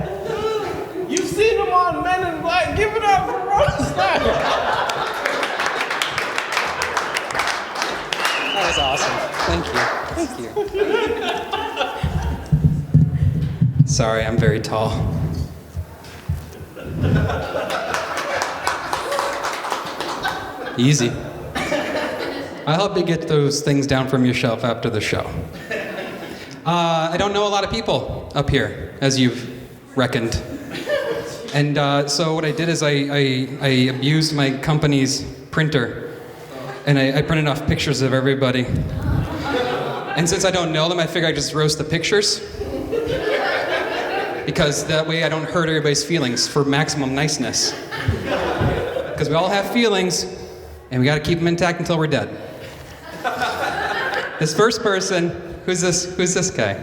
You've seen him on Men in Black. Give it up for Royal Stein. That was awesome. Thank you. Sorry, I'm very tall. Easy. I'll help you get those things down from your shelf after the show. I don't know a lot of people up here, as you've reckoned. And so what I did is I abused my company's printer, and I printed off pictures of everybody. And since I don't know them, I figure I just roast the pictures. Because that way I don't hurt everybody's feelings for maximum niceness. Because we all have feelings, and we gotta keep them intact until we're dead. This first person, who's this guy?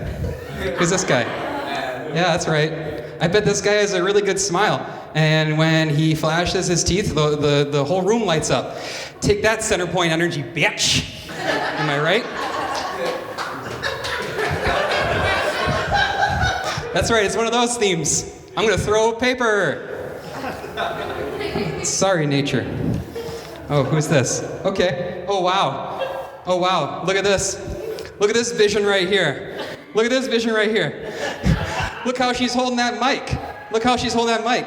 Who's this guy? Yeah, that's right. I bet this guy has a really good smile. And when he flashes his teeth, the whole room lights up. Take that center point energy, bitch. Am I right? That's right, it's one of those themes. I'm gonna throw paper. Sorry, nature. Oh, who's this? Okay. Oh, wow. Oh, wow. Look at this. Look at this vision right here. Look at this vision right here. Look how she's holding that mic. Look how she's holding that mic.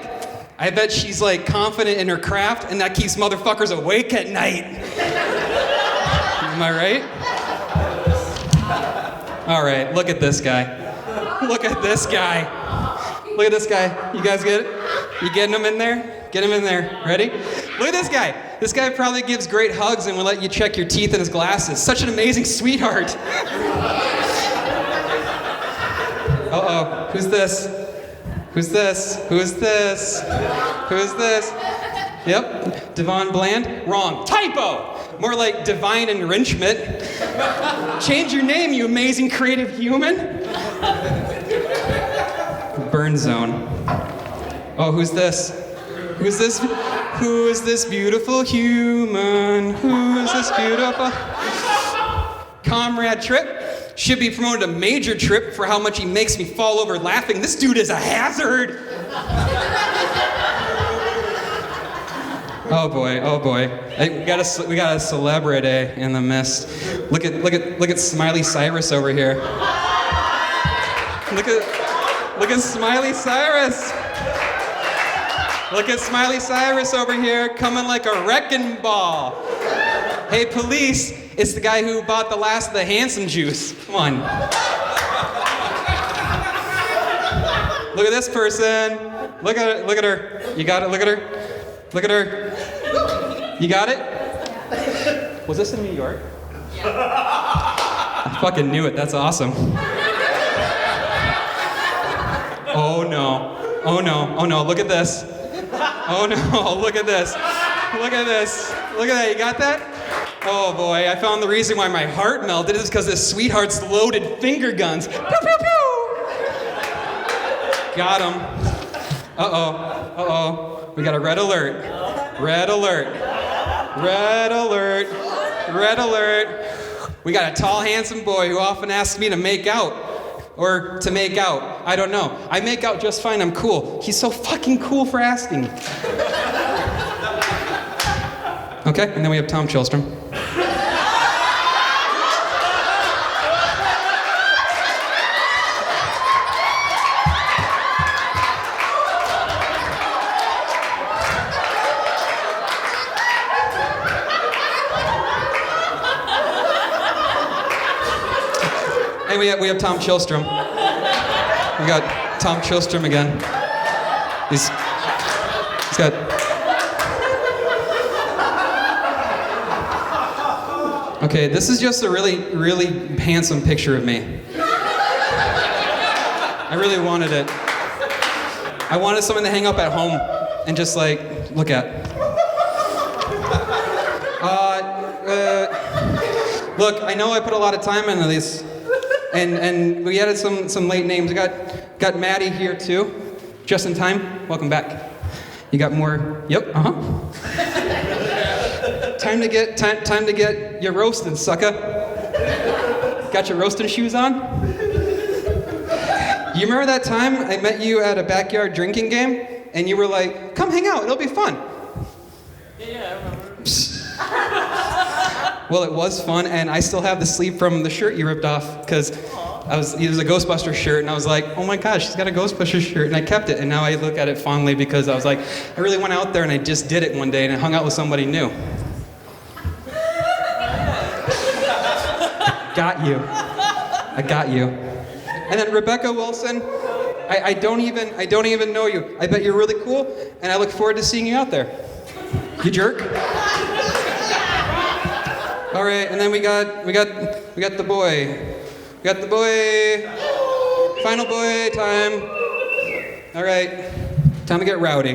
I bet she's like confident in her craft, and that keeps motherfuckers awake at night. Am I right? All right, look at this guy. Look at this guy. Look at this guy. You guys get it? You getting him in there? Get him in there. Ready? Look at this guy. This guy probably gives great hugs and will let you check your teeth in his glasses. Such an amazing sweetheart. Uh-oh. Who's this? Who's this? Who's this? Who's this? Yep. Devon Bland? Wrong. Typo! More like divine enrichment. Change your name, you amazing creative human. Burn zone. Oh, who's this? Who's this? Who is this beautiful human? Who is this beautiful? Comrade Trip should be promoted to Major Trip for how much he makes me fall over laughing. This dude is a hazard. Oh boy, oh boy. Hey, we got a celebrity in the mist. Look at Smiley Cyrus over here. Look at Smiley Cyrus. Look at Smiley Cyrus over here coming like a wrecking ball. Hey police, it's the guy who bought the last of the Handsome juice. Come on. Look at this person. Look at her. You got it? Look at her. Look at her. You got it? Was this in New York? Yeah. I fucking knew it. That's awesome. Oh no. Oh no. Oh no. Look at this. Oh no. Look at this. Look at this. Look at that. You got that? Oh boy. I found the reason why my heart melted is because this sweetheart's loaded finger guns. Pew pew pew. Got him. Uh-oh. Uh-oh. We got a red alert. Red alert. Red alert. Red alert. We got a tall, handsome boy who often asks me to make out. Or to make out. I don't know. I make out just fine. I'm cool. He's so fucking cool for asking. Okay, and then we have Tom Chilstrom. And we have Tom Chilstrom. We got Tom Chilstrom again. He's got. Okay, this is just a really, really handsome picture of me. I really wanted it. I wanted someone to hang up at home and just like look at. Look, I know I put a lot of time into this. And we added some late names. We got Maddie here too, just in time. Welcome back. You got more? Yep. Time to get you roasted, sucker. Got your roasting shoes on? You remember that time I met you at a backyard drinking game, and you were like, "Come hang out. It'll be fun." Yeah, I remember. Well, it was fun, and I still have the sleeve from the shirt you ripped off, because it was a Ghostbusters shirt, and I was like, oh my gosh, she's got a Ghostbusters shirt, and I kept it, and now I look at it fondly because I was like, I really went out there and I just did it one day, and I hung out with somebody new. Got you. I got you. And then Rebecca Wilson, I don't even know you. I bet you're really cool, and I look forward to seeing you out there. You jerk. All right, and then we got the boy. We got the boy. Final boy time. All right, time to get rowdy.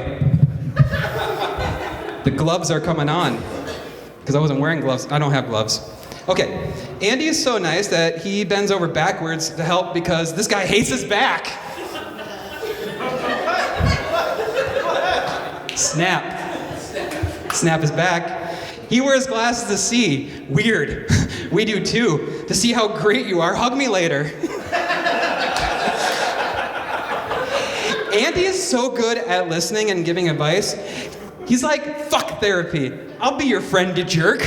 The gloves are coming on, because I wasn't wearing gloves. I don't have gloves. Okay, Andy is so nice that he bends over backwards to help because this guy hates his back. Snap his back. He wears glasses to see. Weird. We do too. To see how great you are. Hug me later. Andy is so good at listening and giving advice. He's like, fuck therapy. I'll be your friend, you jerk.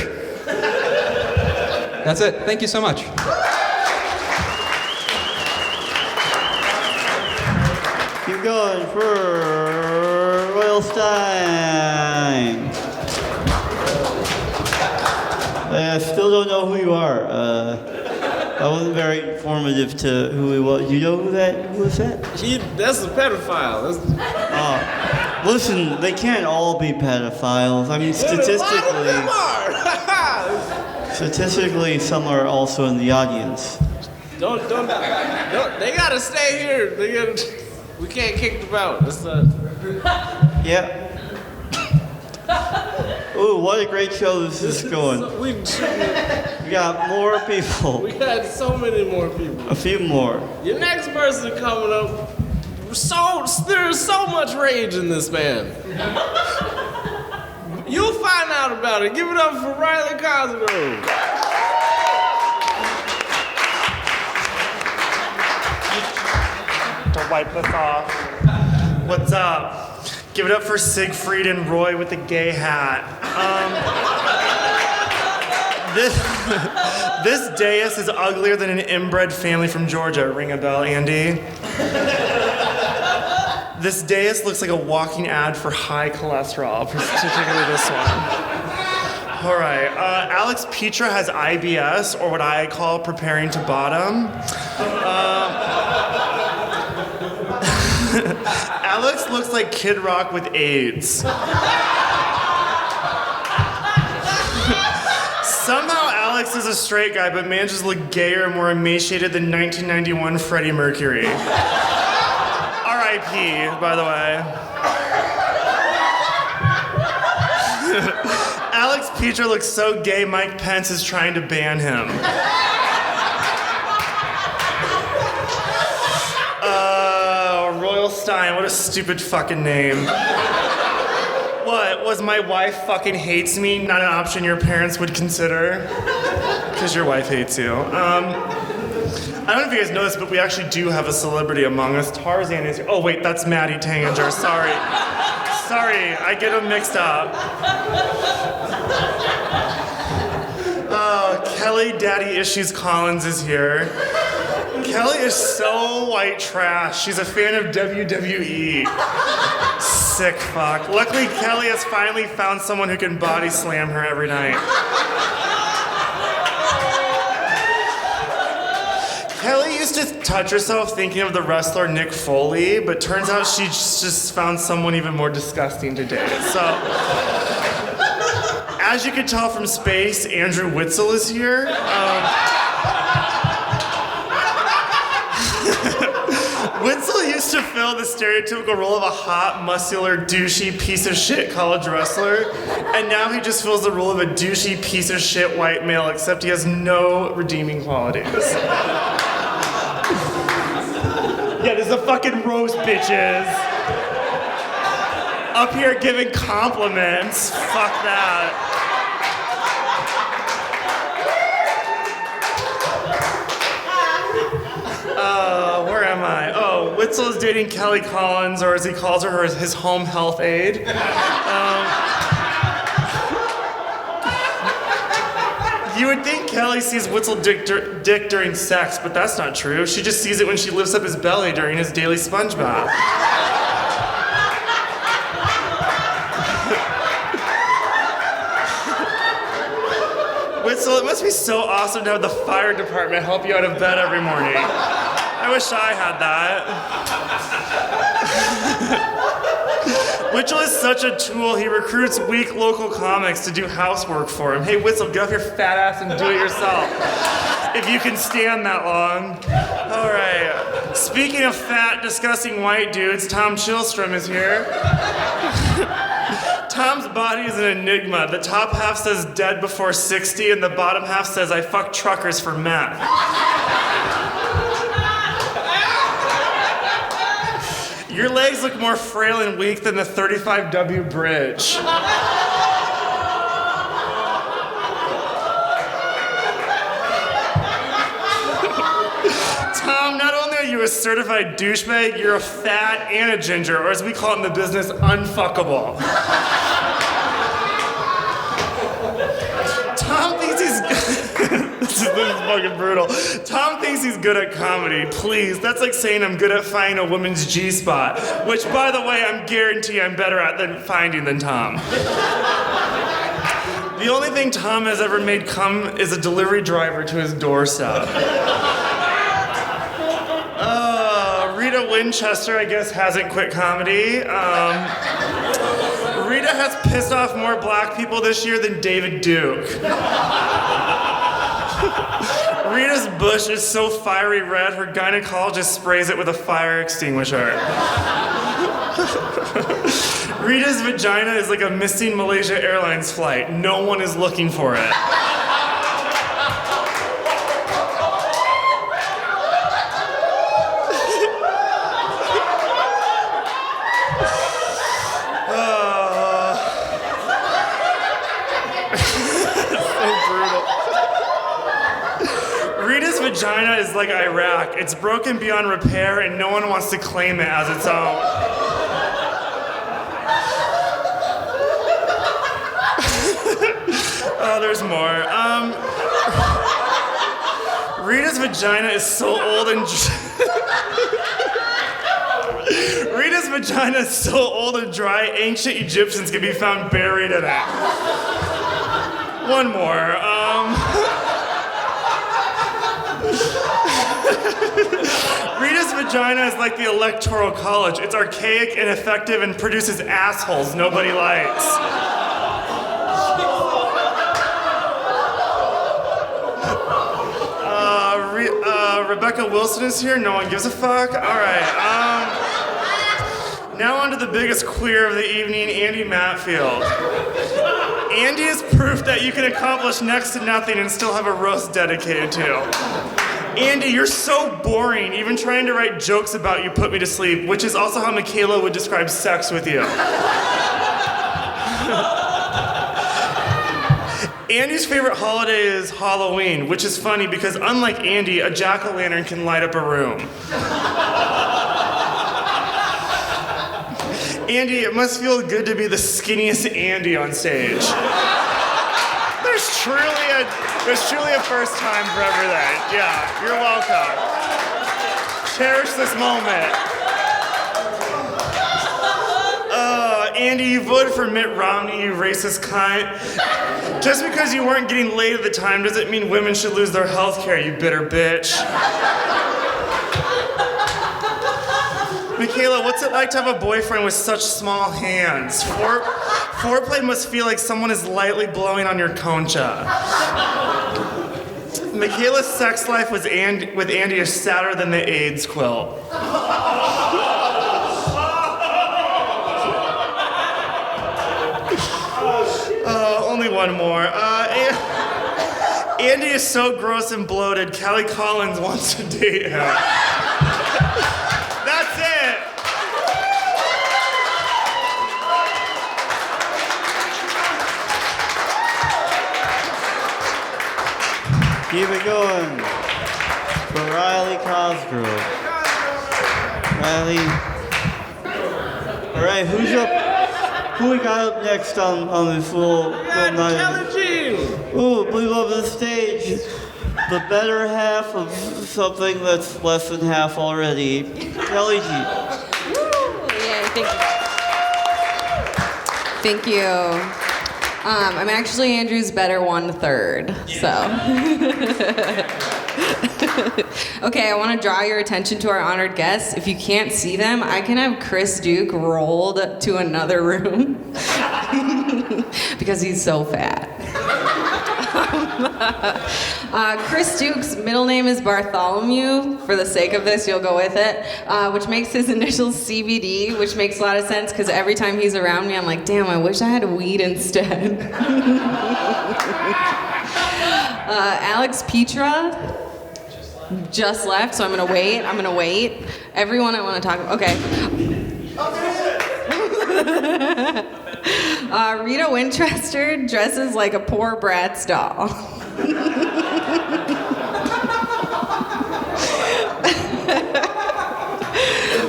That's it. Thank you so much. Keep going for Royal Stein. I still don't know who you are. That wasn't very informative to who he was. You know who was that? That's a pedophile. Listen, they can't all be pedophiles. I mean, statistically, some are also in the audience. Don't. They gotta stay here. We can't kick them out. Yeah. Ooh, what a great show this is going. We got more people. We got so many more people. A few more. Your next person coming up. There's so much rage in this band. You'll find out about it. Give it up for Riley Cosgrove. To wipe this off. What's up? Give it up for Siegfried and Roy with the gay hat. This dais is uglier than an inbred family from Georgia. Ring a bell, Andy? This dais looks like a walking ad for high cholesterol, particularly this one. All right, Alex Petra has IBS, or what I call preparing to bottom. Alex looks like Kid Rock with AIDS. Somehow Alex is a straight guy, but manages to look gayer and more emaciated than 1991 Freddie Mercury. R.I.P., by the way. Alex Petra looks so gay, Mike Pence is trying to ban him. Royal Stein, what a stupid fucking name. What, was my wife fucking hates me not an option your parents would consider? Because your wife hates you. I don't know if you guys know this, but we actually do have a celebrity among us. Tarzan is here. Oh wait, that's Maddie Tanginger, sorry. Sorry, I get them mixed up. Kelly Daddy Issues Collins is here. Kelly is so white trash. She's a fan of WWE. Sick fuck. Luckily, Kelly has finally found someone who can body slam her every night. Kelly used to touch herself thinking of the wrestler Nick Foley, but turns out she just found someone even more disgusting to date. So, as you can tell from space, Andrew Witzel is here. Witzel used to fill the stereotypical role of a hot, muscular, douchey, piece of shit college wrestler, and now he just fills the role of a douchey, piece of shit white male, except he has no redeeming qualities. Yeah, this is a fucking roast, bitches. Up here giving compliments. Fuck that. Where am I? Oh, Witzel is dating Kelly Collins, or as he calls her, his home health aide. You would think Kelly sees Witzel's dick during sex, but that's not true. She just sees it when she lifts up his belly during his daily sponge bath. Witzel, it must be so awesome to have the fire department help you out of bed every morning. I wish I had that. Witzel is such a tool, he recruits weak local comics to do housework for him. Hey, Witzel, get off your fat ass and do it yourself. If you can stand that long. All right. Speaking of fat, disgusting white dudes, Tom Chillstrom is here. Tom's body is an enigma. The top half says dead before 60, and the bottom half says I fuck truckers for meth. Your legs look more frail and weak than the 35W bridge. Tom, not only are you a certified douchebag, you're a fat and a ginger, or as we call it in the business, unfuckable. Tom thinks he's... This is fucking brutal. Tom thinks he's good at comedy. Please, that's like saying I'm good at finding a woman's G-spot, which, by the way, I'm guarantee I'm better at than finding than Tom. The only thing Tom has ever made come is a delivery driver to his doorstep. Rita Winchester, I guess, hasn't quit comedy. Rita has pissed off more black people this year than David Duke. Rita's bush is so fiery red, her gynecologist sprays it with a fire extinguisher. Rita's vagina is like a missing Malaysia Airlines flight. No one is looking for it. Rita's vagina is like Iraq. It's broken beyond repair and no one wants to claim it as its own. Oh, there's more. Rita's vagina is so old and... Rita's vagina is so old and dry, ancient Egyptians can be found buried in it. One more. Rita's vagina is like the Electoral College. It's archaic, ineffective, and produces assholes nobody likes. Rebecca Wilson is here. No one gives a fuck. All right. Now on to the biggest queer of the evening, Andy Mattfield. Andy is proof that you can accomplish next to nothing and still have a roast dedicated to. Andy, you're so boring. Even trying to write jokes about you put me to sleep, which is also how Michaela would describe sex with you. Andy's favorite holiday is Halloween, which is funny because unlike Andy, a jack-o'-lantern can light up a room. Andy, it must feel good to be the skinniest Andy on stage. There's truly a first time for everything. Yeah, you're welcome. Cherish this moment. Andy, you voted for Mitt Romney, you racist cunt. Just because you weren't getting laid at the time doesn't mean women should lose their health care, you bitter bitch. Michaela, what's it like to have a boyfriend with such small hands? Foreplay must feel like someone is lightly blowing on your concha. Michaela's sex life with Andy is sadder than the AIDS quilt. Only one more. Andy is so gross and bloated, Kelly Collins wants to date him. That's it. Keep it going. For Riley Cosgrove. Riley. All right, who's up? Who we got up next on this little night? Kelly Jean. Ooh, please love the stage. The better half of something that's less than half already. Kelly G. Yeah, thank you. I'm actually Andrew's better 1/3, so. Okay, I want to draw your attention to our honored guests. If you can't see them, I can have Chris Duke rolled to another room because he's so fat. Chris Duke's middle name is Bartholomew. For the sake of this, you'll go with it, which makes his initials CBD, which makes a lot of sense because every time he's around me, I'm like, damn, I wish I had weed instead. Alex Petra just left, so I'm gonna wait. Everyone I want to talk about. Okay. Rita Winchester dresses like a poor Bratz doll.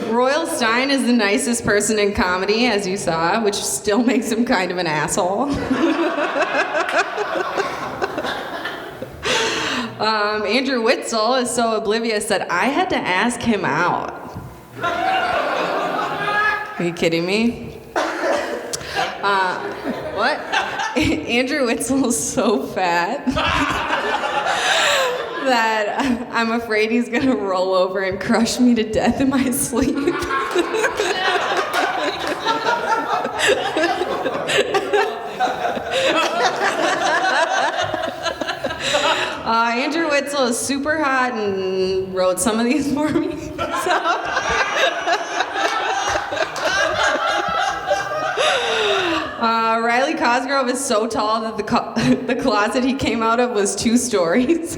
Royal Stein is the nicest person in comedy, as you saw, which still makes him kind of an asshole. Andrew Witzel is so oblivious that I had to ask him out. Are you kidding me? What? Andrew Witzel is so fat that I'm afraid he's gonna roll over and crush me to death in my sleep. Andrew Witzel is super hot and wrote some of these for me. Riley Cosgrove is so tall that the closet he came out of was 2 stories.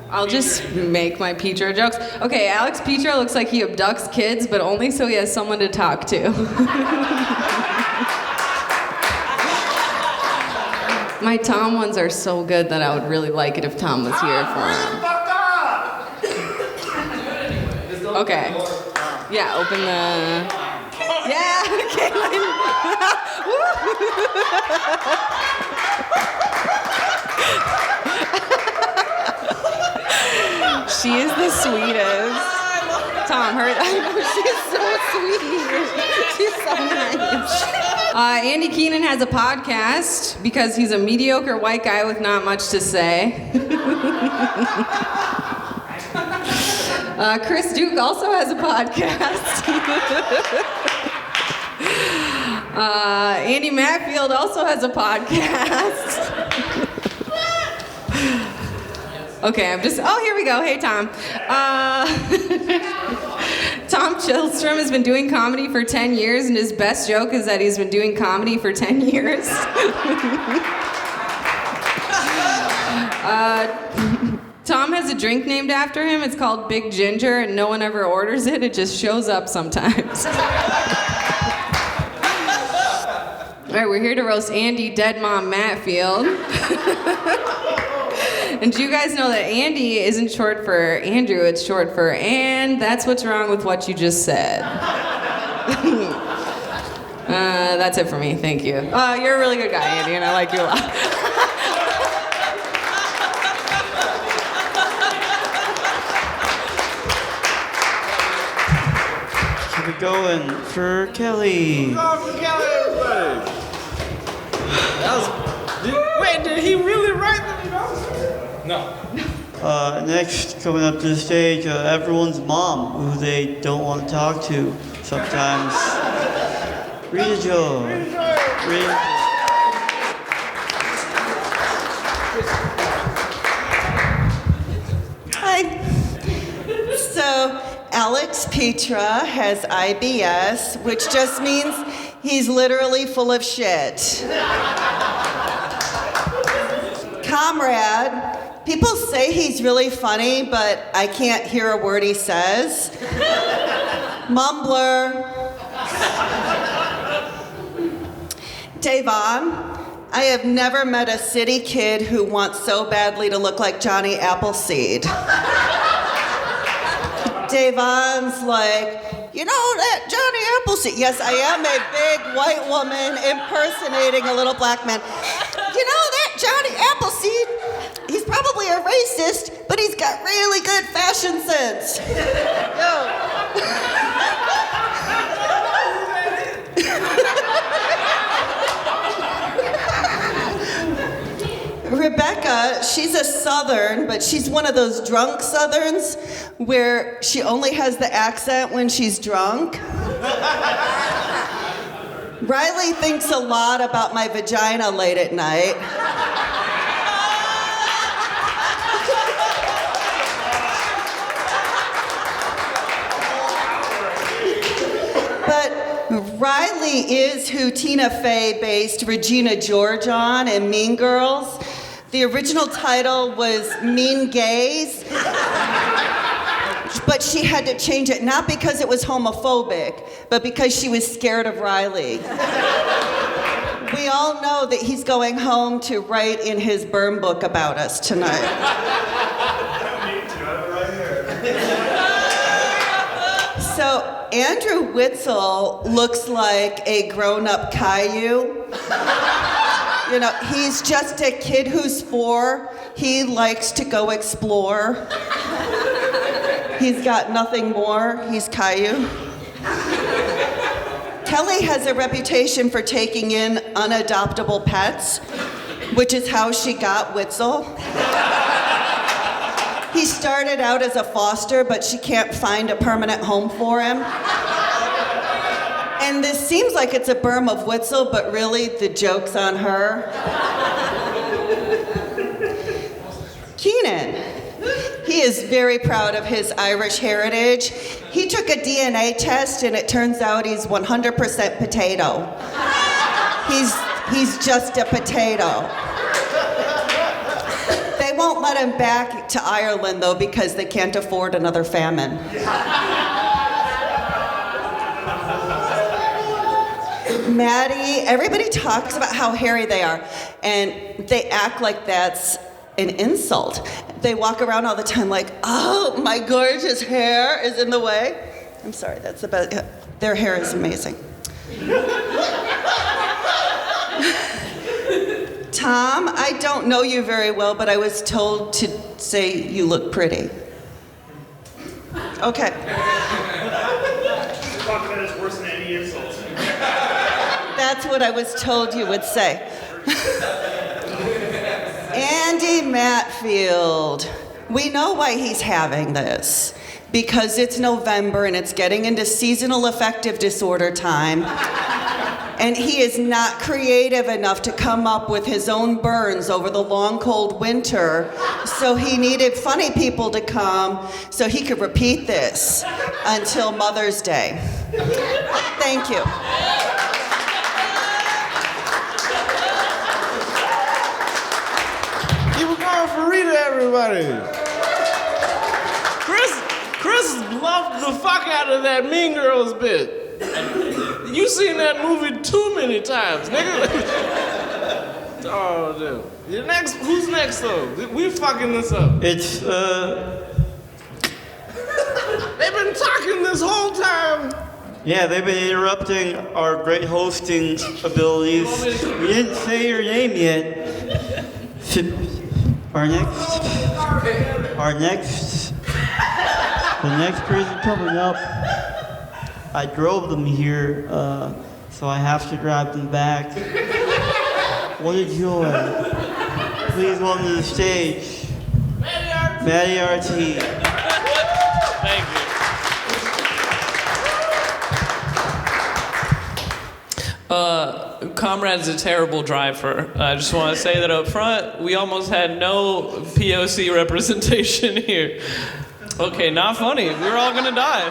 I'll just make my Petra jokes. Okay, Alex Petra looks like he abducts kids, but only so he has someone to talk to. My Tom ones are so good that I would really like it if Tom was here for them. Okay. Yeah, open the... Yeah, Caitlin. She is the sweetest. Tom, her... She's so sweet. She's so nice. Andy Keenan has a podcast because he's a mediocre white guy with not much to say. Chris Duke also has a podcast. Andy Mattfield also has a podcast. Okay, oh, here we go. Hey, Tom. Tom Chilstrom has been doing comedy for 10 years, and his best joke is that he's been doing comedy for 10 years. Tom has a drink named after him. It's called Big Ginger, and no one ever orders it. It just shows up sometimes. All right, we're here to roast Andy Dead Mom Mattfield. And do you guys know that Andy isn't short for Andrew, it's short for and that's what's wrong with what you just said. That's it for me, thank you. You're a really good guy, Andy, and I like you a lot. Keep it going for Kelly. Go for Kelly, everybody. Wait, did he really write them? No. Next, coming up to the stage, everyone's mom, who they don't want to talk to sometimes. Rita Joy. Hi. So, Alex Petra has IBS, which just means he's literally full of shit. Comrade, people say he's really funny, but I can't hear a word he says. Mumbler. Davon, I have never met a city kid who wants so badly to look like Johnny Appleseed. Davon's like, you know that Johnny Appleseed. Yes, I am a big white woman impersonating a little black man. You know that Johnny Appleseed, he's probably a racist, but he's got really good fashion sense. Yo. Rebecca, she's a Southern, but she's one of those drunk Southerns where she only has the accent when she's drunk. Riley thinks a lot about my vagina late at night. But Riley is who Tina Fey based Regina George on in Mean Girls. The original title was Mean Gays, but she had to change it, not because it was homophobic, but because she was scared of Riley. We all know that he's going home to write in his burn book about us tonight. So Andrew Witzel looks like a grown-up Caillou. You know, he's just a kid who's 4. He likes to go explore. He's got nothing more. He's Caillou. Kelly has a reputation for taking in unadoptable pets, which is how she got Witzel. He started out as a foster, but she can't find a permanent home for him. And this seems like it's a berm of Witzel, but really the joke's on her. Keenan. He is very proud of his Irish heritage. He took a DNA test and it turns out he's 100% potato. He's just a potato. They won't let him back to Ireland though because they can't afford another famine. Maddie, everybody talks about how hairy they are, and they act like that's an insult. They walk around all the time like, oh, my gorgeous hair is in the way. I'm sorry, that's about, their hair is amazing. Tom, I don't know you very well, but I was told to say you look pretty. Okay. That is worse than any insult. That's what I was told you would say. Andy Mattfield. We know why he's having this. Because it's November and it's getting into seasonal affective disorder time. And he is not creative enough to come up with his own burns over the long, cold winter. So he needed funny people to come so he could repeat this until Mother's Day. Thank you. Keep it going for Rita, everybody. Chris loved the fuck out of that Mean Girls bit. You seen that movie too many times, nigga. Oh, dude. Who's next, though? We fucking this up. It's, They've been talking this whole time. Yeah, they've been interrupting our great hosting abilities. We didn't say your name yet. The next person coming up, I drove them here, so I have to drive them back. What a joy. Please welcome to the stage, Maddie RT. Thank you. Comrade's a terrible driver. I just want to say that up front. We almost had no POC representation here. Okay, not funny. We're all gonna die.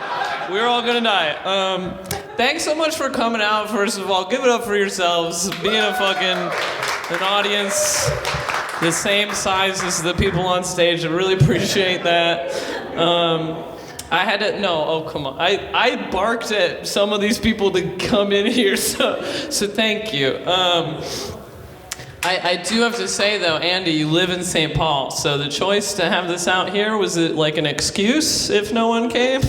Thanks so much for coming out, first of all. Give it up for yourselves. Being an audience the same size as the people on stage. I really appreciate that. Come on. I barked at some of these people to come in here, so thank you. I do have to say, though, Andy, you live in St. Paul, so the choice to have this out here, was it like an excuse if no one came?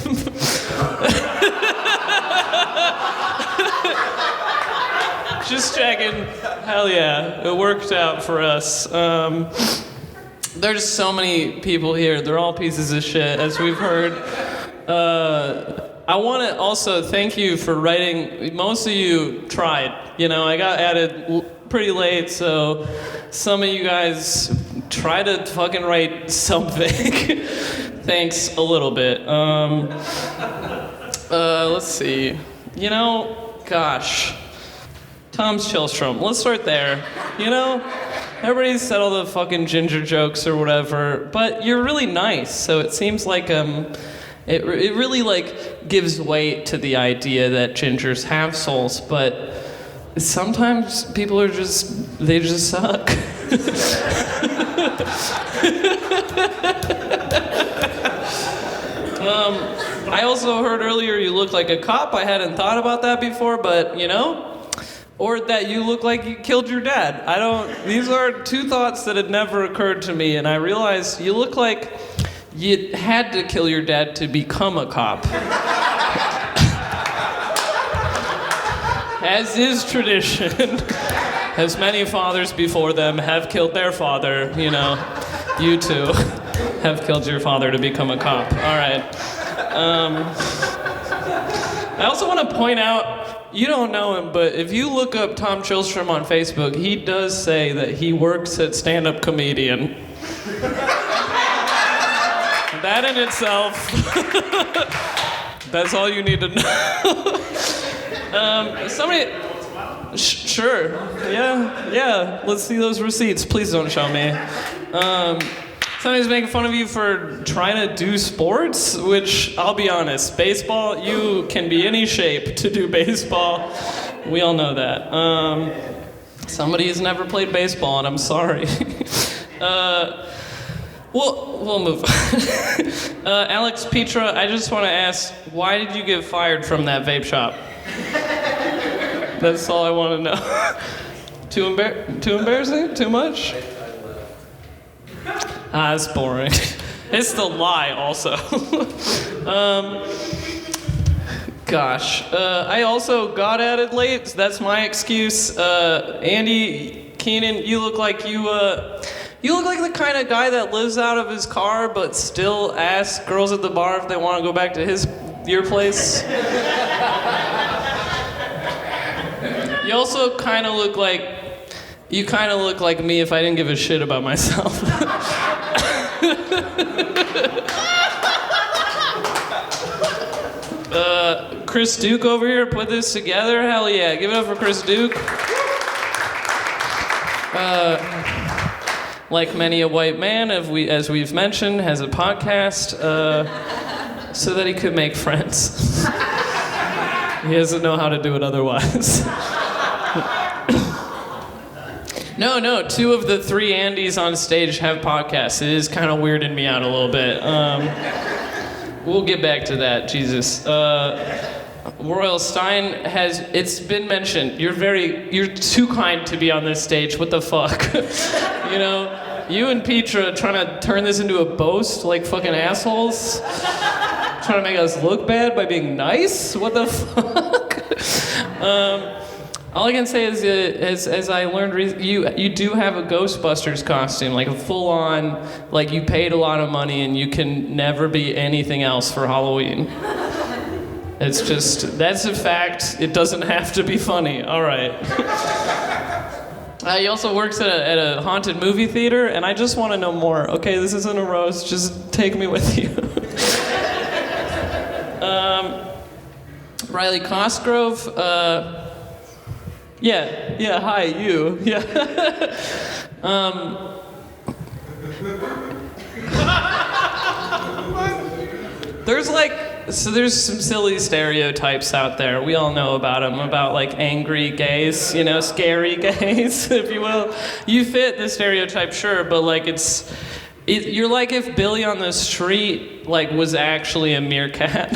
Just checking. Hell yeah, it worked out for us. There's so many people here. They're all pieces of shit, as we've heard. I want to also thank you for writing. Most of you tried. You know, I got added pretty late, so some of you guys try to fucking write something. Thanks a little bit. Let's see. You know, gosh. Tom Chilstrom. Let's start there. You know, everybody said all the fucking ginger jokes or whatever, but you're really nice, so it seems like it really like gives weight to the idea that gingers have souls, but sometimes people are they just suck. I also heard earlier you look like a cop. I hadn't thought about that before, but you know, or that you look like you killed your dad. These are two thoughts that had never occurred to me, and I realized you look like you had to kill your dad to become a cop. As is tradition, as many fathers before them have killed their father, you know, you too have killed your father to become a cop. All right. I also want to point out, you don't know him, but if you look up Tom Chilstrom on Facebook, he does say that he works at stand-up comedian. That in itself, that's all you need to know. Sure, yeah, let's see those receipts. Please don't show me. Somebody's making fun of you for trying to do sports, which, I'll be honest, baseball, you can be any shape to do baseball. We all know that. Somebody has never played baseball, and I'm sorry. We'll move on. Alex Petra, I just want to ask, why did you get fired from that vape shop? That's all I want to know. Too embarrassing? Too much? That's boring. It's the lie, also. Gosh. I also got added late. So that's my excuse. Andy Keenan, you look like you look like the kind of guy that lives out of his car but still asks girls at the bar if they want to go back to your place. You also kind of look like me if I didn't give a shit about myself. Chris Duke over here put this together. Hell yeah, give it up for Chris Duke. Like many a white man, as we've mentioned, has a podcast so that he could make friends. He doesn't know how to do it otherwise. No, 2 of the 3 Andys on stage have podcasts. It is kind of weirding me out a little bit. We'll get back to that, Jesus. Royal Stein it's been mentioned, you're too kind to be on this stage, what the fuck? You know, you and Petra trying to turn this into a boast like fucking assholes? Trying to make us look bad by being nice? What the fuck? All I can say is, as I learned, you do have a Ghostbusters costume, like a full-on, like you paid a lot of money and you can never be anything else for Halloween. It's just, that's a fact. It doesn't have to be funny. All right. He also works at a haunted movie theater, and I just want to know more. Okay, this isn't a roast. Just take me with you. Riley Cosgrove. Yeah, hi, you. Yeah. There's some silly stereotypes out there. We all know about them, about like angry gays, you know, scary gays, if you will. You fit the stereotype, sure, but like you're like if Billy on the street like was actually a meerkat.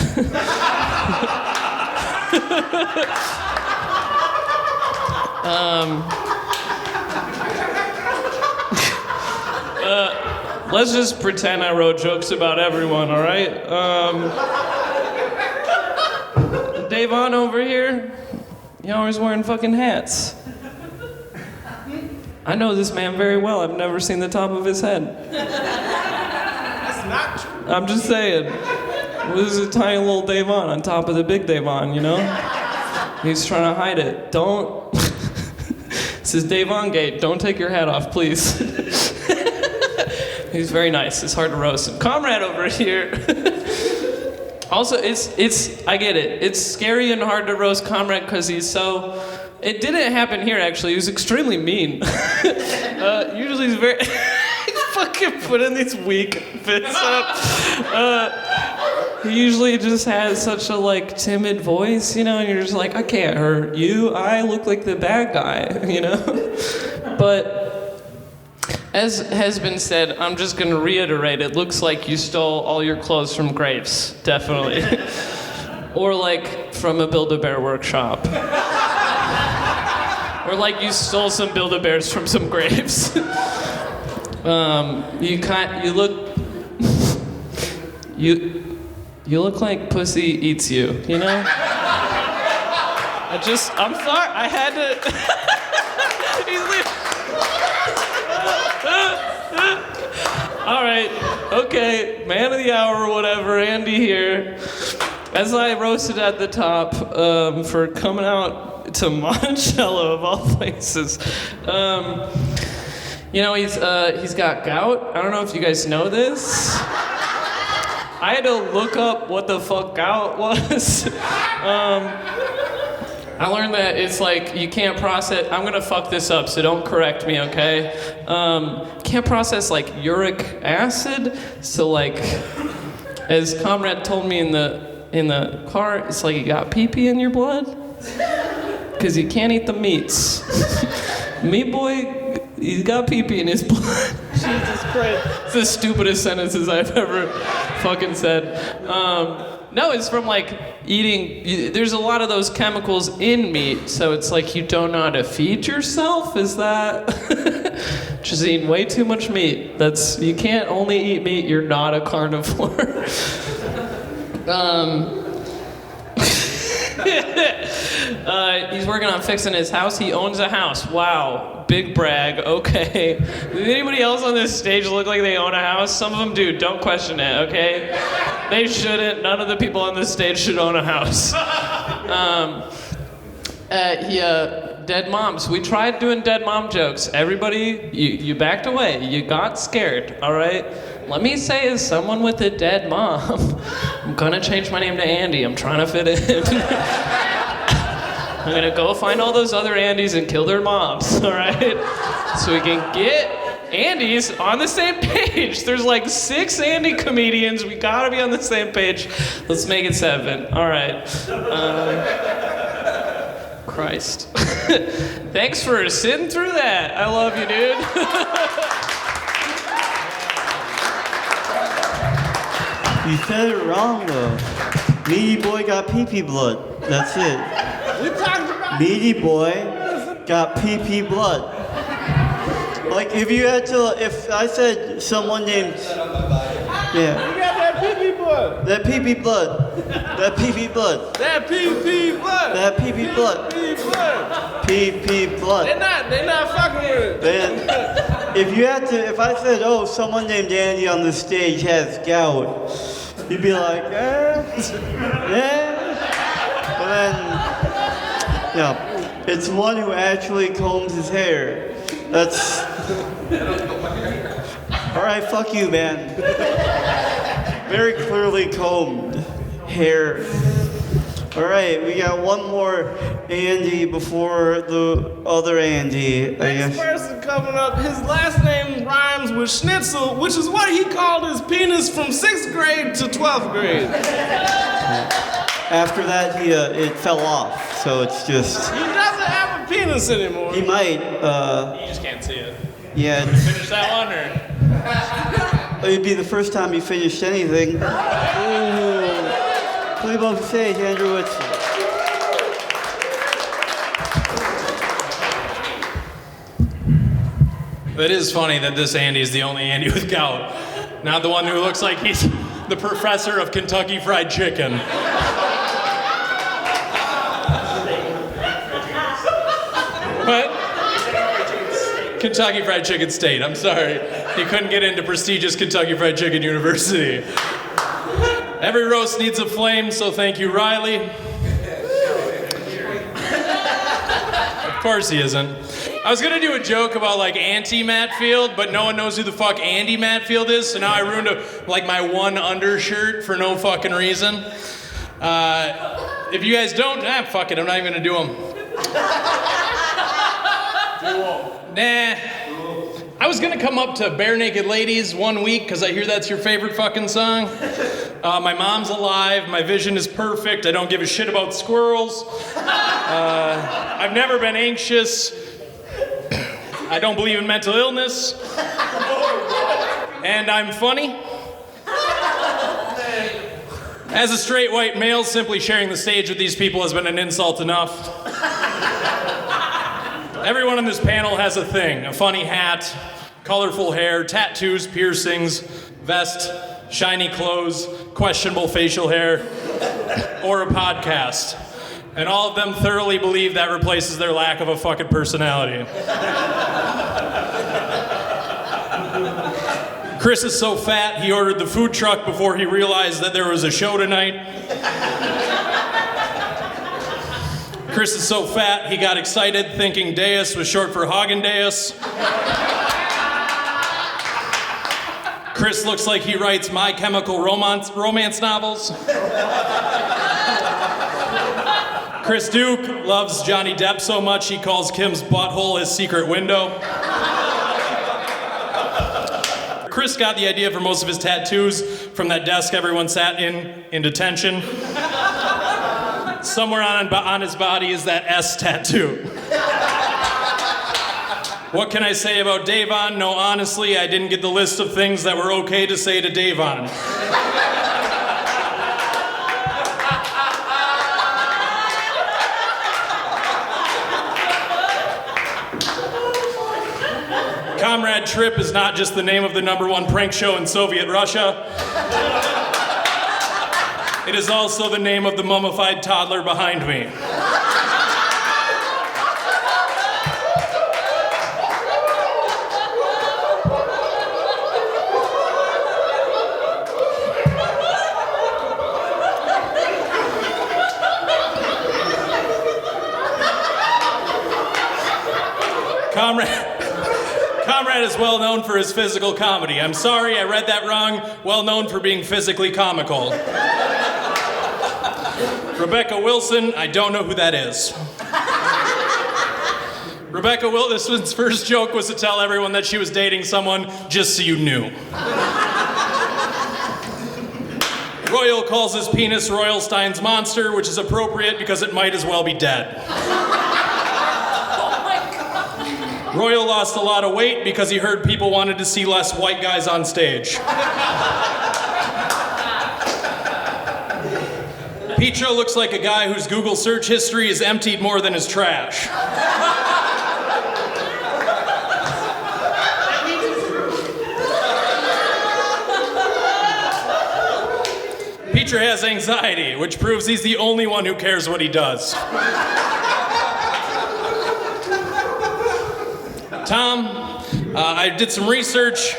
Let's just pretend I wrote jokes about everyone, all right? Davon over here, you always wearing fucking hats. I know this man very well. I've never seen the top of his head. That's not true. I'm just saying. This is a tiny little Davon on top of the big Davon, you know? He's trying to hide it. Don't. This is Davon Gate. Don't take your hat off, please. He's very nice. It's hard to roast him. Comrade over here. Also, it's I get it. It's scary and hard to roast Comrade because he's so. It didn't happen here actually. He was extremely mean. Usually he's very. He's fucking putting these weak bits up. He usually just has such a like timid voice, you know, and you're just like, I can't hurt you. I look like the bad guy, you know. But as has been said, I'm just gonna reiterate. It looks like you stole all your clothes from Graves, definitely, or like from a Build-A-Bear workshop. Or like you stole some Build-A-Bears from some graves. You look like pussy eats you, you know? I'm sorry, I had to. All right, okay, man of the hour or whatever, Andy here. As I roasted at the top for coming out to Monticello of all places. You know, he's got gout. I don't know if you guys know this. I had to look up what the fuck gout was. I learned that it's like you can't process. I'm gonna fuck this up, so don't correct me, okay? Can't process like uric acid. So like, as Comrade told me in the car, it's like you got pee-pee in your blood, cause you can't eat the meats. Meat boy, he's got pee-pee in his blood. Jesus Christ. It's the stupidest sentences I've ever fucking said. No, it's from like eating, there's a lot of those chemicals in meat, so it's like you don't know how to feed yourself? Is that? Just eating way too much meat. You can't only eat meat, you're not a carnivore. He's working on fixing his house. He owns a house. Wow. Big brag. Okay. Does anybody else on this stage look like they own a house? Some of them do. Don't question it, okay? They shouldn't. None of the people on this stage should own a house. Dead moms. We tried doing dead mom jokes. Everybody, you backed away. You got scared, all right? Let me say, as someone with a dead mom, I'm gonna change my name to Andy. I'm trying to fit in. I'm gonna go find all those other Andys and kill their moms, all right? So we can get Andys on the same page. There's like 6 Andy comedians. We gotta be on the same page. Let's make it 7. All right. Christ. Thanks for sitting through that. I love you, dude. You said it wrong, though. Meaty boy got pee-pee blood. That's it. We talked about Meaty boy got pee-pee blood. Like, if I said someone named... Yeah. You got that pee-pee blood. That pee-pee blood. That pee-pee blood. That pee-pee blood. That pee-pee blood. Pee-pee blood. Pee-pee blood. They're not fucking with it. Then, if I said, oh, someone named Andy on the stage has gout, you'd be like, yeah. But then, yeah, it's one who actually combs his hair. That's... All right, fuck you, man. Very clearly combed hair. All right, we got one more Andy before the other Andy, I guess. Next person coming up, his last name rhymes with schnitzel, which is what he called his penis from 6th grade to 12th grade. After that, it fell off, so it's just... He doesn't have a penis anymore. He might, You just can't see it. Yeah. Finish that one, or? It'd be the first time you finished anything. Ooh. Please on stage, Andrew Whitson. It is funny that this Andy is the only Andy with gout. Not the one who looks like he's the professor of Kentucky Fried Chicken. What? Kentucky Fried Chicken State. I'm sorry. He couldn't get into prestigious Kentucky Fried Chicken University. Every roast needs a flame, so thank you, Riley. Of course he isn't. I was gonna do a joke about like Andy Mattfield, but no one knows who the fuck Andy Mattfield is, so now I ruined my one undershirt for no fucking reason. If you guys don't, fuck it, I'm not even gonna do them. Nah. I was gonna come up to Bare Naked Ladies one week because I hear that's your favorite fucking song. My mom's alive, my vision is perfect, I don't give a shit about squirrels. I've never been anxious. I don't believe in mental illness. And I'm funny. As a straight white male, simply sharing the stage with these people has been an insult enough. Everyone on this panel has a thing: a funny hat, colorful hair, tattoos, piercings, vest, shiny clothes, questionable facial hair, or a podcast. And all of them thoroughly believe that replaces their lack of a fucking personality. Chris is so fat, he ordered the food truck before he realized that there was a show tonight. Chris is so fat, he got excited thinking Deus was short for Haagen-Deus. Chris looks like he writes My Chemical Romance novels. Chris Duke loves Johnny Depp so much he calls Kim's butthole his secret window. Chris got the idea for most of his tattoos from that desk everyone sat in detention. Somewhere on his body is that S tattoo. What can I say about Davon? No, honestly, I didn't get the list of things that were okay to say to Davon. Comrade Trip is not just the name of the #1 prank show in Soviet Russia. It is also the name of the mummified toddler behind me. Comrade is well known for his physical comedy. I'm sorry, I read that wrong. Well known for being physically comical. Rebecca Wilson, I don't know who that is. Rebecca Wilson's first joke was to tell everyone that she was dating someone, just so you knew. Royal calls his penis Royalstein's monster, which is appropriate because it might as well be dead. Royal lost a lot of weight because he heard people wanted to see less white guys on stage. Pietro looks like a guy whose Google search history is emptied more than his trash. Pietro has anxiety, which proves he's the only one who cares what he does. Tom, I did some research.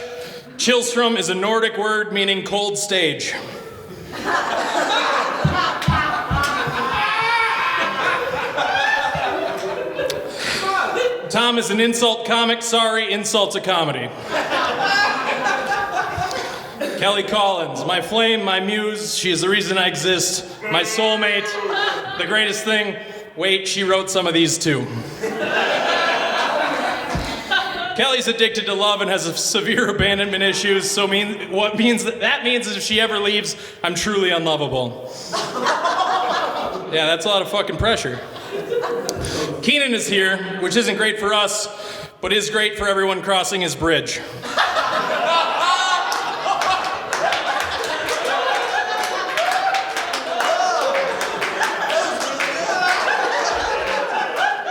Chillstrom is a Nordic word meaning cold stage. Tom is an insult comic. Sorry, insult's a comedy. Kelly Collins, my flame, my muse. She is the reason I exist. My soulmate, the greatest thing. Wait, she wrote some of these too. Kelly's addicted to love and has severe abandonment issues, so that means is if she ever leaves, I'm truly unlovable. Yeah, that's a lot of fucking pressure. Keenan is here, which isn't great for us, but is great for everyone crossing his bridge.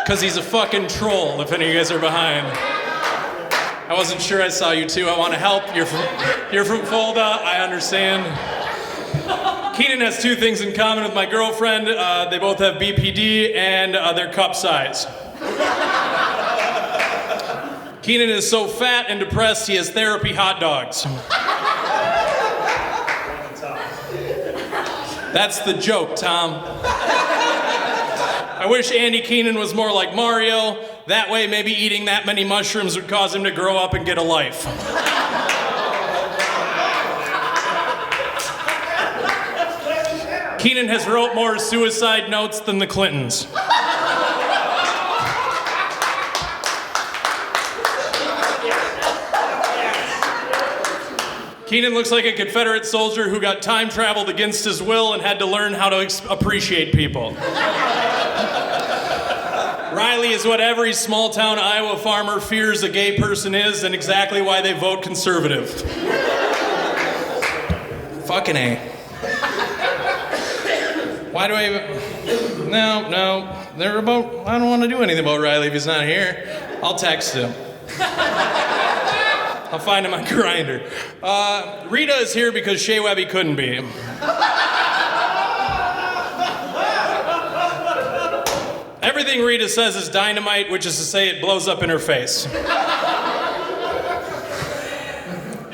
Because he's a fucking troll, if any of you guys are behind. I wasn't sure I saw you too. I want to help. You're from Fulda. I understand. Keenan has two things in common with my girlfriend. They both have BPD and their cup size. Keenan is so fat and depressed he has therapy hot dogs. That's the joke, Tom. I wish Andy Keenan was more like Mario. That way, maybe eating that many mushrooms would cause him to grow up and get a life. Keenan has wrote more suicide notes than the Clintons. Keenan looks like a Confederate soldier who got time traveled against his will and had to learn how to appreciate people. Riley is what every small-town Iowa farmer fears a gay person is, and exactly why they vote conservative. Fucking A. Why do I even... No. I don't want to do anything about Riley if he's not here. I'll text him. I'll find him on Grindr. Rita is here because Shea Webby couldn't be. Everything Rita says is dynamite, which is to say it blows up in her face.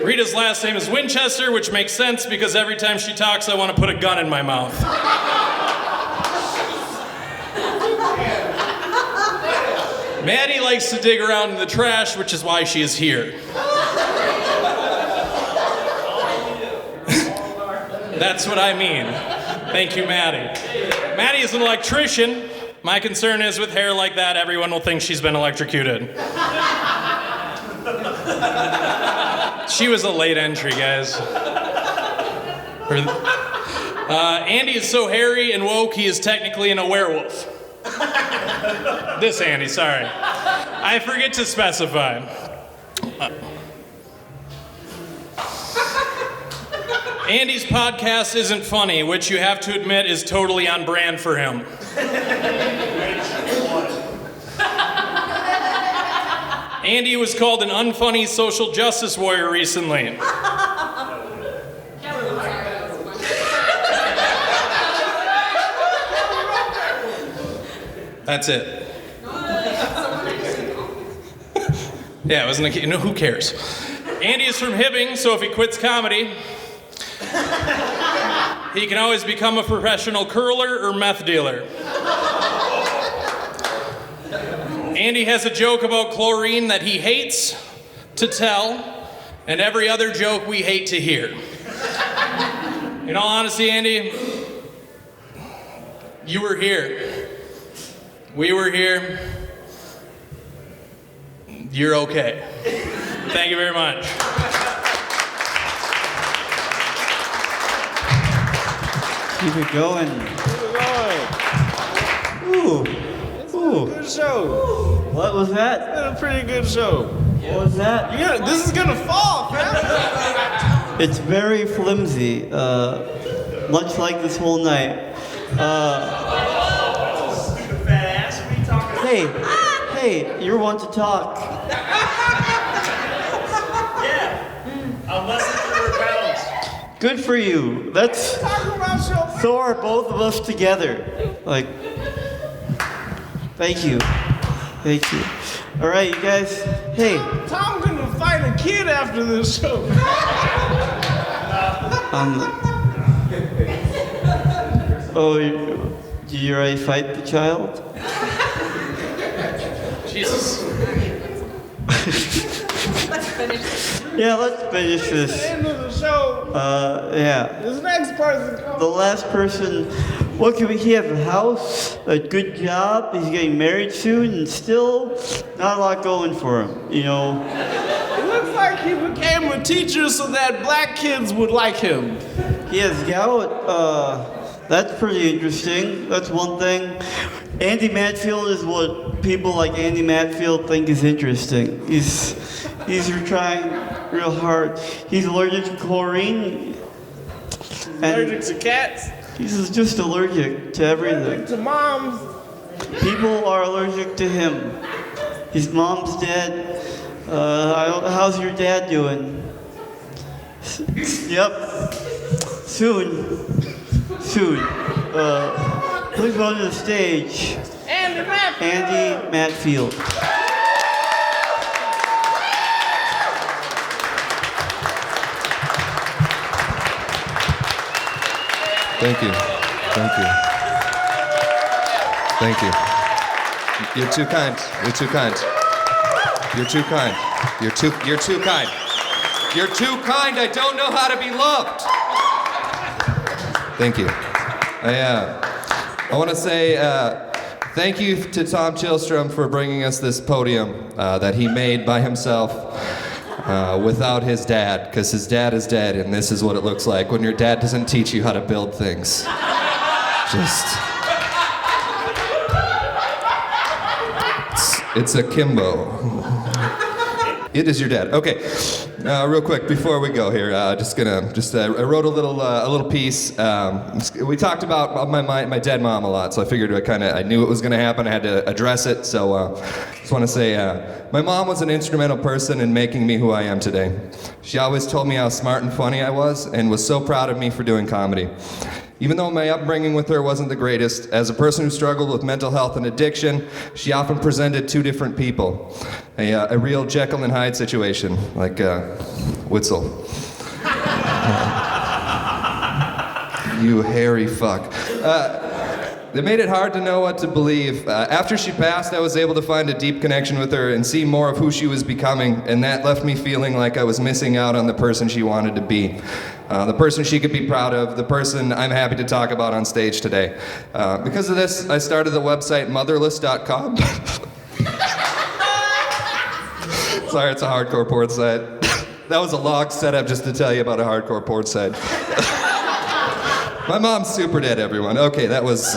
Rita's last name is Winchester, which makes sense because every time she talks, I want to put a gun in my mouth. Maddie likes to dig around in the trash, which is why she is here. That's what I mean. Thank you, Maddie. Maddie is an electrician. My concern is with hair like that, everyone will think she's been electrocuted. She was a late entry, guys. Andy is so hairy and woke, he is technically a werewolf. This Andy, sorry. I forget to specify. Andy's podcast isn't funny, which you have to admit is totally on brand for him. Andy was called an unfunny social justice warrior recently. That's it. Yeah, it wasn't a... No, who cares? Andy is from Hibbing, so if he quits comedy, he can always become a professional curler or meth dealer. Andy has a joke about chlorine that he hates to tell, and every other joke we hate to hear. In all honesty, Andy, you were here. We were here. You're okay. Thank you very much. Keep it going. Ooh. Good show. What was that? It's been a pretty good show. What was that? Yeah, this is gonna fall, fam. It's very flimsy, much like this whole night. Hey, you're one to talk. I'm less than 100 pounds. Good for you. That's so are both of us together. Like, thank you. All right, you guys. Hey. Tom's gonna fight a kid after this show. Oh, did you already fight the child? Jesus. Let's finish. Yeah, let's finish this. At the end of the show. Yeah. This next person comes. The last person, what can we, he has a house, a good job, he's getting married soon, and still not a lot going for him, you know? It looks like he became a teacher so that black kids would like him. He has gout, that's pretty interesting, that's one thing. Andy Mattfield is what people like Andy Mattfield think is interesting. He's trying real hard. He's allergic to chlorine. Allergic to cats. He's just allergic to everything. Allergic to moms. People are allergic to him. His mom's dead. How's your dad doing? Yep. Soon. Please go to the stage. Andy Mattfield. Andy Mattfield. Thank you. Thank you. Thank you. You're too kind. You're too kind. You're too kind. You're too kind. You're too kind. I don't know how to be loved. Thank you. I want to say thank you to Tom Chilstrom for bringing us this podium that he made by himself without his dad, because his dad is dead, and this is what it looks like when your dad doesn't teach you how to build things. It's a Kimbo. It is your dad. Okay, real quick before we go here, I wrote a little piece. We talked about my dead mom a lot, so I figured I knew it was gonna happen. I had to address it. So just want to say, my mom was an instrumental person in making me who I am today. She always told me how smart and funny I was, and was so proud of me for doing comedy. Even though my upbringing with her wasn't the greatest, as a person who struggled with mental health and addiction, she often presented two different people. A real Jekyll and Hyde situation, like Witzel. You hairy fuck. It made it hard to know what to believe. After she passed, I was able to find a deep connection with her and see more of who she was becoming, and that left me feeling like I was missing out on the person she wanted to be. The person she could be proud of, the person I'm happy to talk about on stage today. Because of this, I started the website motherless.com. Sorry, it's a hardcore porn site. That was a log setup just to tell you about a hardcore porn site. My mom's super dead, everyone. Okay, I was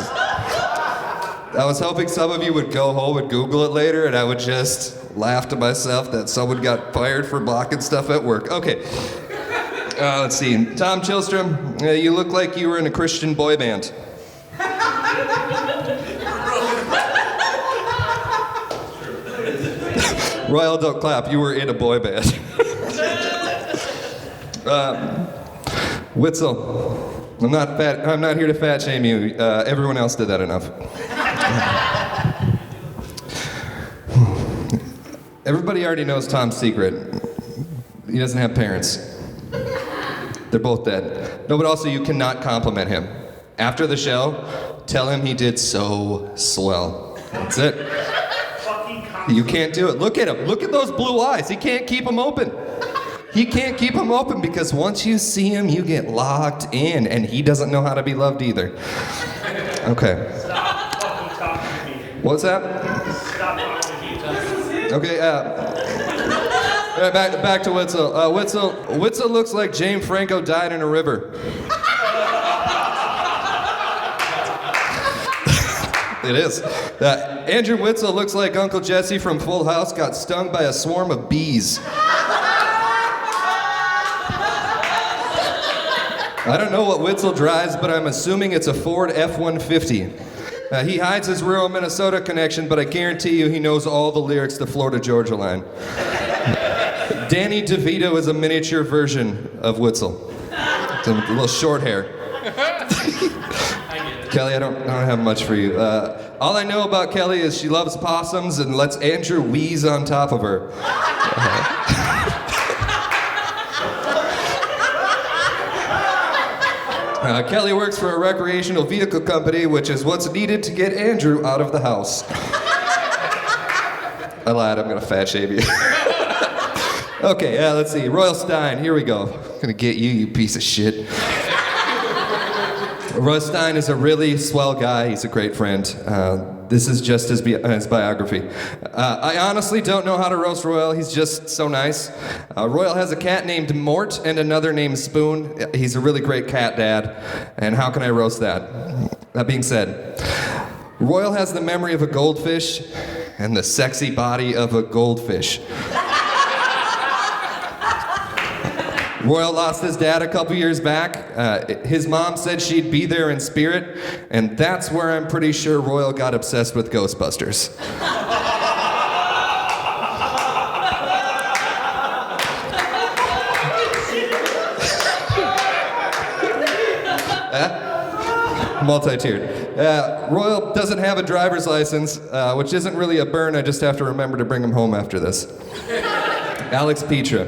hoping some of you would go home and Google it later, and I would just laugh to myself that someone got fired for blocking stuff at work. Okay. Let's see. Tom Chilstrom, you look like you were in a Christian boy band. Royal, don't clap. You were in a boy band. Witzel, I'm not here to fat shame you. Everyone else did that enough. Everybody already knows Tom's secret. He doesn't have parents. They're both dead. No, but also you cannot compliment him. After the show, tell him he did so swell. That's it. You can't do it. Look at him. Look at those blue eyes. He can't keep them open. He can't keep them open because once you see him, you get locked in, and he doesn't know how to be loved either. Okay. Stop fucking talking to me. What's that? Stop talking to me. Okay, back to Witzel. Witzel looks like James Franco died in a river. It is. Andrew Witzel looks like Uncle Jesse from Full House got stung by a swarm of bees. I don't know what Witzel drives, but I'm assuming it's a Ford F-150. He hides his rural Minnesota connection, but I guarantee you he knows all the lyrics to Florida Georgia Line. Danny DeVito is a miniature version of Witzel. It's a little short hair. Kelly, I don't have much for you. All I know about Kelly is she loves possums and lets Andrew wheeze on top of her. Kelly works for a recreational vehicle company, which is what's needed to get Andrew out of the house. I lied, I'm gonna fat shame you. Okay, let's see. Royal Stein, here we go. I'm gonna get you, you piece of shit. Royal Stein is a really swell guy. He's a great friend. This is just his biography. I honestly don't know how to roast Royal. He's just so nice. Royal has a cat named Mort and another named Spoon. He's a really great cat dad. And how can I roast that? That being said, Royal has the memory of a goldfish and the sexy body of a goldfish. Royal lost his dad a couple years back. His mom said she'd be there in spirit, and that's where I'm pretty sure Royal got obsessed with Ghostbusters. Multi-tiered. Royal doesn't have a driver's license, which isn't really a burn. I just have to remember to bring him home after this. Alex Petra.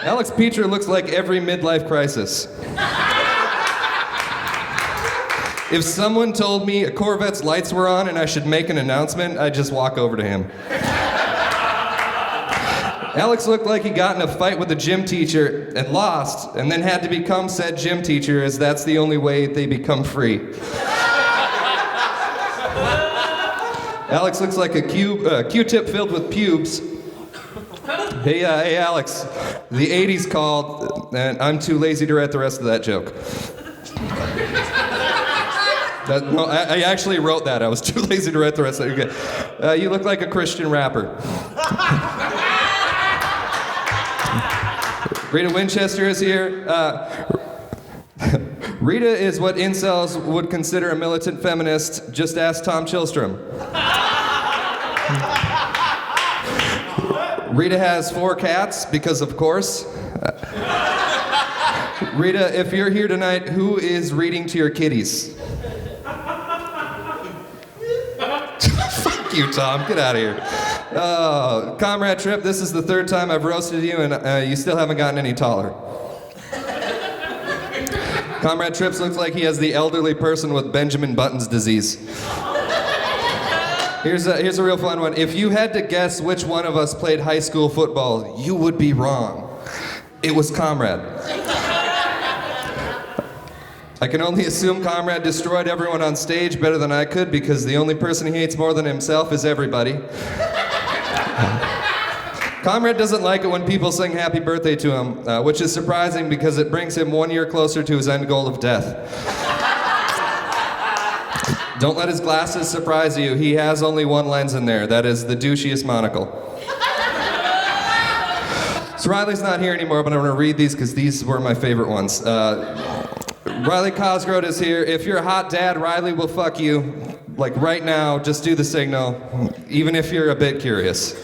Alex Petra looks like every midlife crisis. If someone told me a Corvette's lights were on and I should make an announcement, I'd just walk over to him. Alex looked like he got in a fight with a gym teacher and lost, and then had to become said gym teacher, as that's the only way they become free. Alex looks like a Q-tip filled with pubes. Hey, Alex, the 80s called, and I'm too lazy to write the rest of that joke. No, I actually wrote that. I was too lazy to write the rest of it. Okay. You look like a Christian rapper. Rita Winchester is here. Rita is what incels would consider a militant feminist. Just ask Tom Chilstrom. Rita has 4 cats, because of course. Rita, if you're here tonight, who is reading to your kitties? Fuck you, Tom. Get out of here. Comrade Tripp, this is the 3rd time I've roasted you, and you still haven't gotten any taller. Comrade Tripp looks like he has the elderly person with Benjamin Button's disease. Here's a real fun one. If you had to guess which one of us played high school football, you would be wrong. It was Comrade. I can only assume Comrade destroyed everyone on stage better than I could, because the only person he hates more than himself is everybody. Comrade doesn't like it when people sing happy birthday to him, which is surprising because it brings him 1 year closer to his end goal of death. Don't let his glasses surprise you. He has only one lens in there. That is the douchiest monocle. So Riley's not here anymore, but I'm going to read these because these were my favorite ones. Riley Cosgrove is here. If you're a hot dad, Riley will fuck you. Like right now, just do the signal, even if you're a bit curious.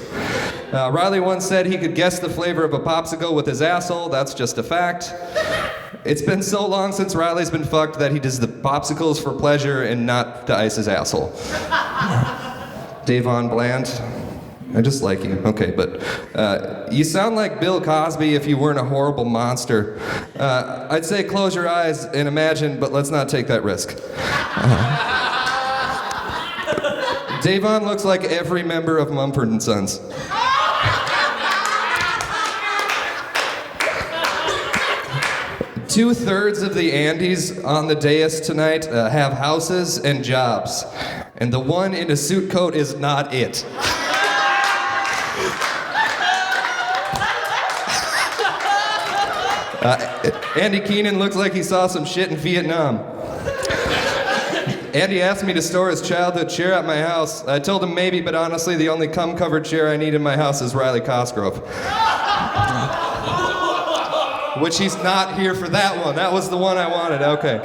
Riley once said he could guess the flavor of a popsicle with his asshole. That's just a fact. It's been so long since Riley's been fucked that he does the popsicles for pleasure and not to ice his asshole. Davon Bland, I just like you. Okay, but you sound like Bill Cosby if you weren't a horrible monster. I'd say close your eyes and imagine, but let's not take that risk. Davon looks like every member of Mumford & Sons. 2/3 of the Andys on the dais tonight have houses and jobs, and the one in a suit coat is not it. Andy Keenan looks like he saw some shit in Vietnam. Andy asked me to store his childhood chair at my house. I told him maybe, but honestly, the only cum-covered chair I need in my house is Riley Cosgrove. Which he's not here for that one. That was the one I wanted. Okay.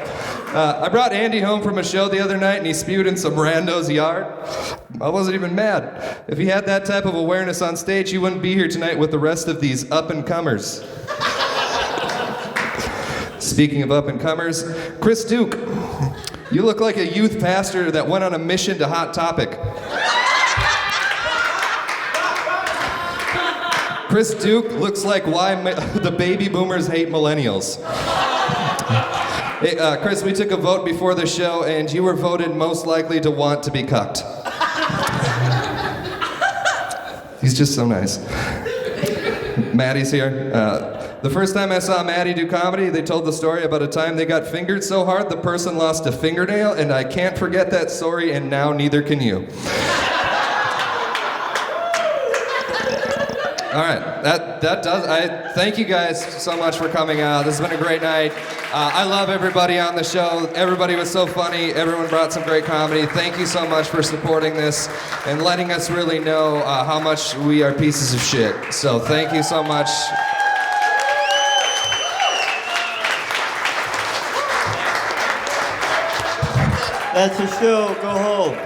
I brought Andy home from a show the other night and he spewed in some rando's yard. I wasn't even mad. If he had that type of awareness on stage, he wouldn't be here tonight with the rest of these up-and-comers. Speaking of up-and-comers, Chris Duke. You look like a youth pastor that went on a mission to Hot Topic. Chris Duke looks like why the baby boomers hate millennials. Hey, Chris, we took a vote before the show, and you were voted most likely to want to be cucked. He's just so nice. Maddie's here. The first time I saw Maddie do comedy, they told the story about a time they got fingered so hard the person lost a fingernail, and I can't forget that story, and now neither can you. All right, that does. I thank you guys so much for coming out. This has been a great night. I love everybody on the show. Everybody was so funny. Everyone brought some great comedy. Thank you so much for supporting this and letting us really know how much we are pieces of shit. So thank you so much. That's the show. Go home.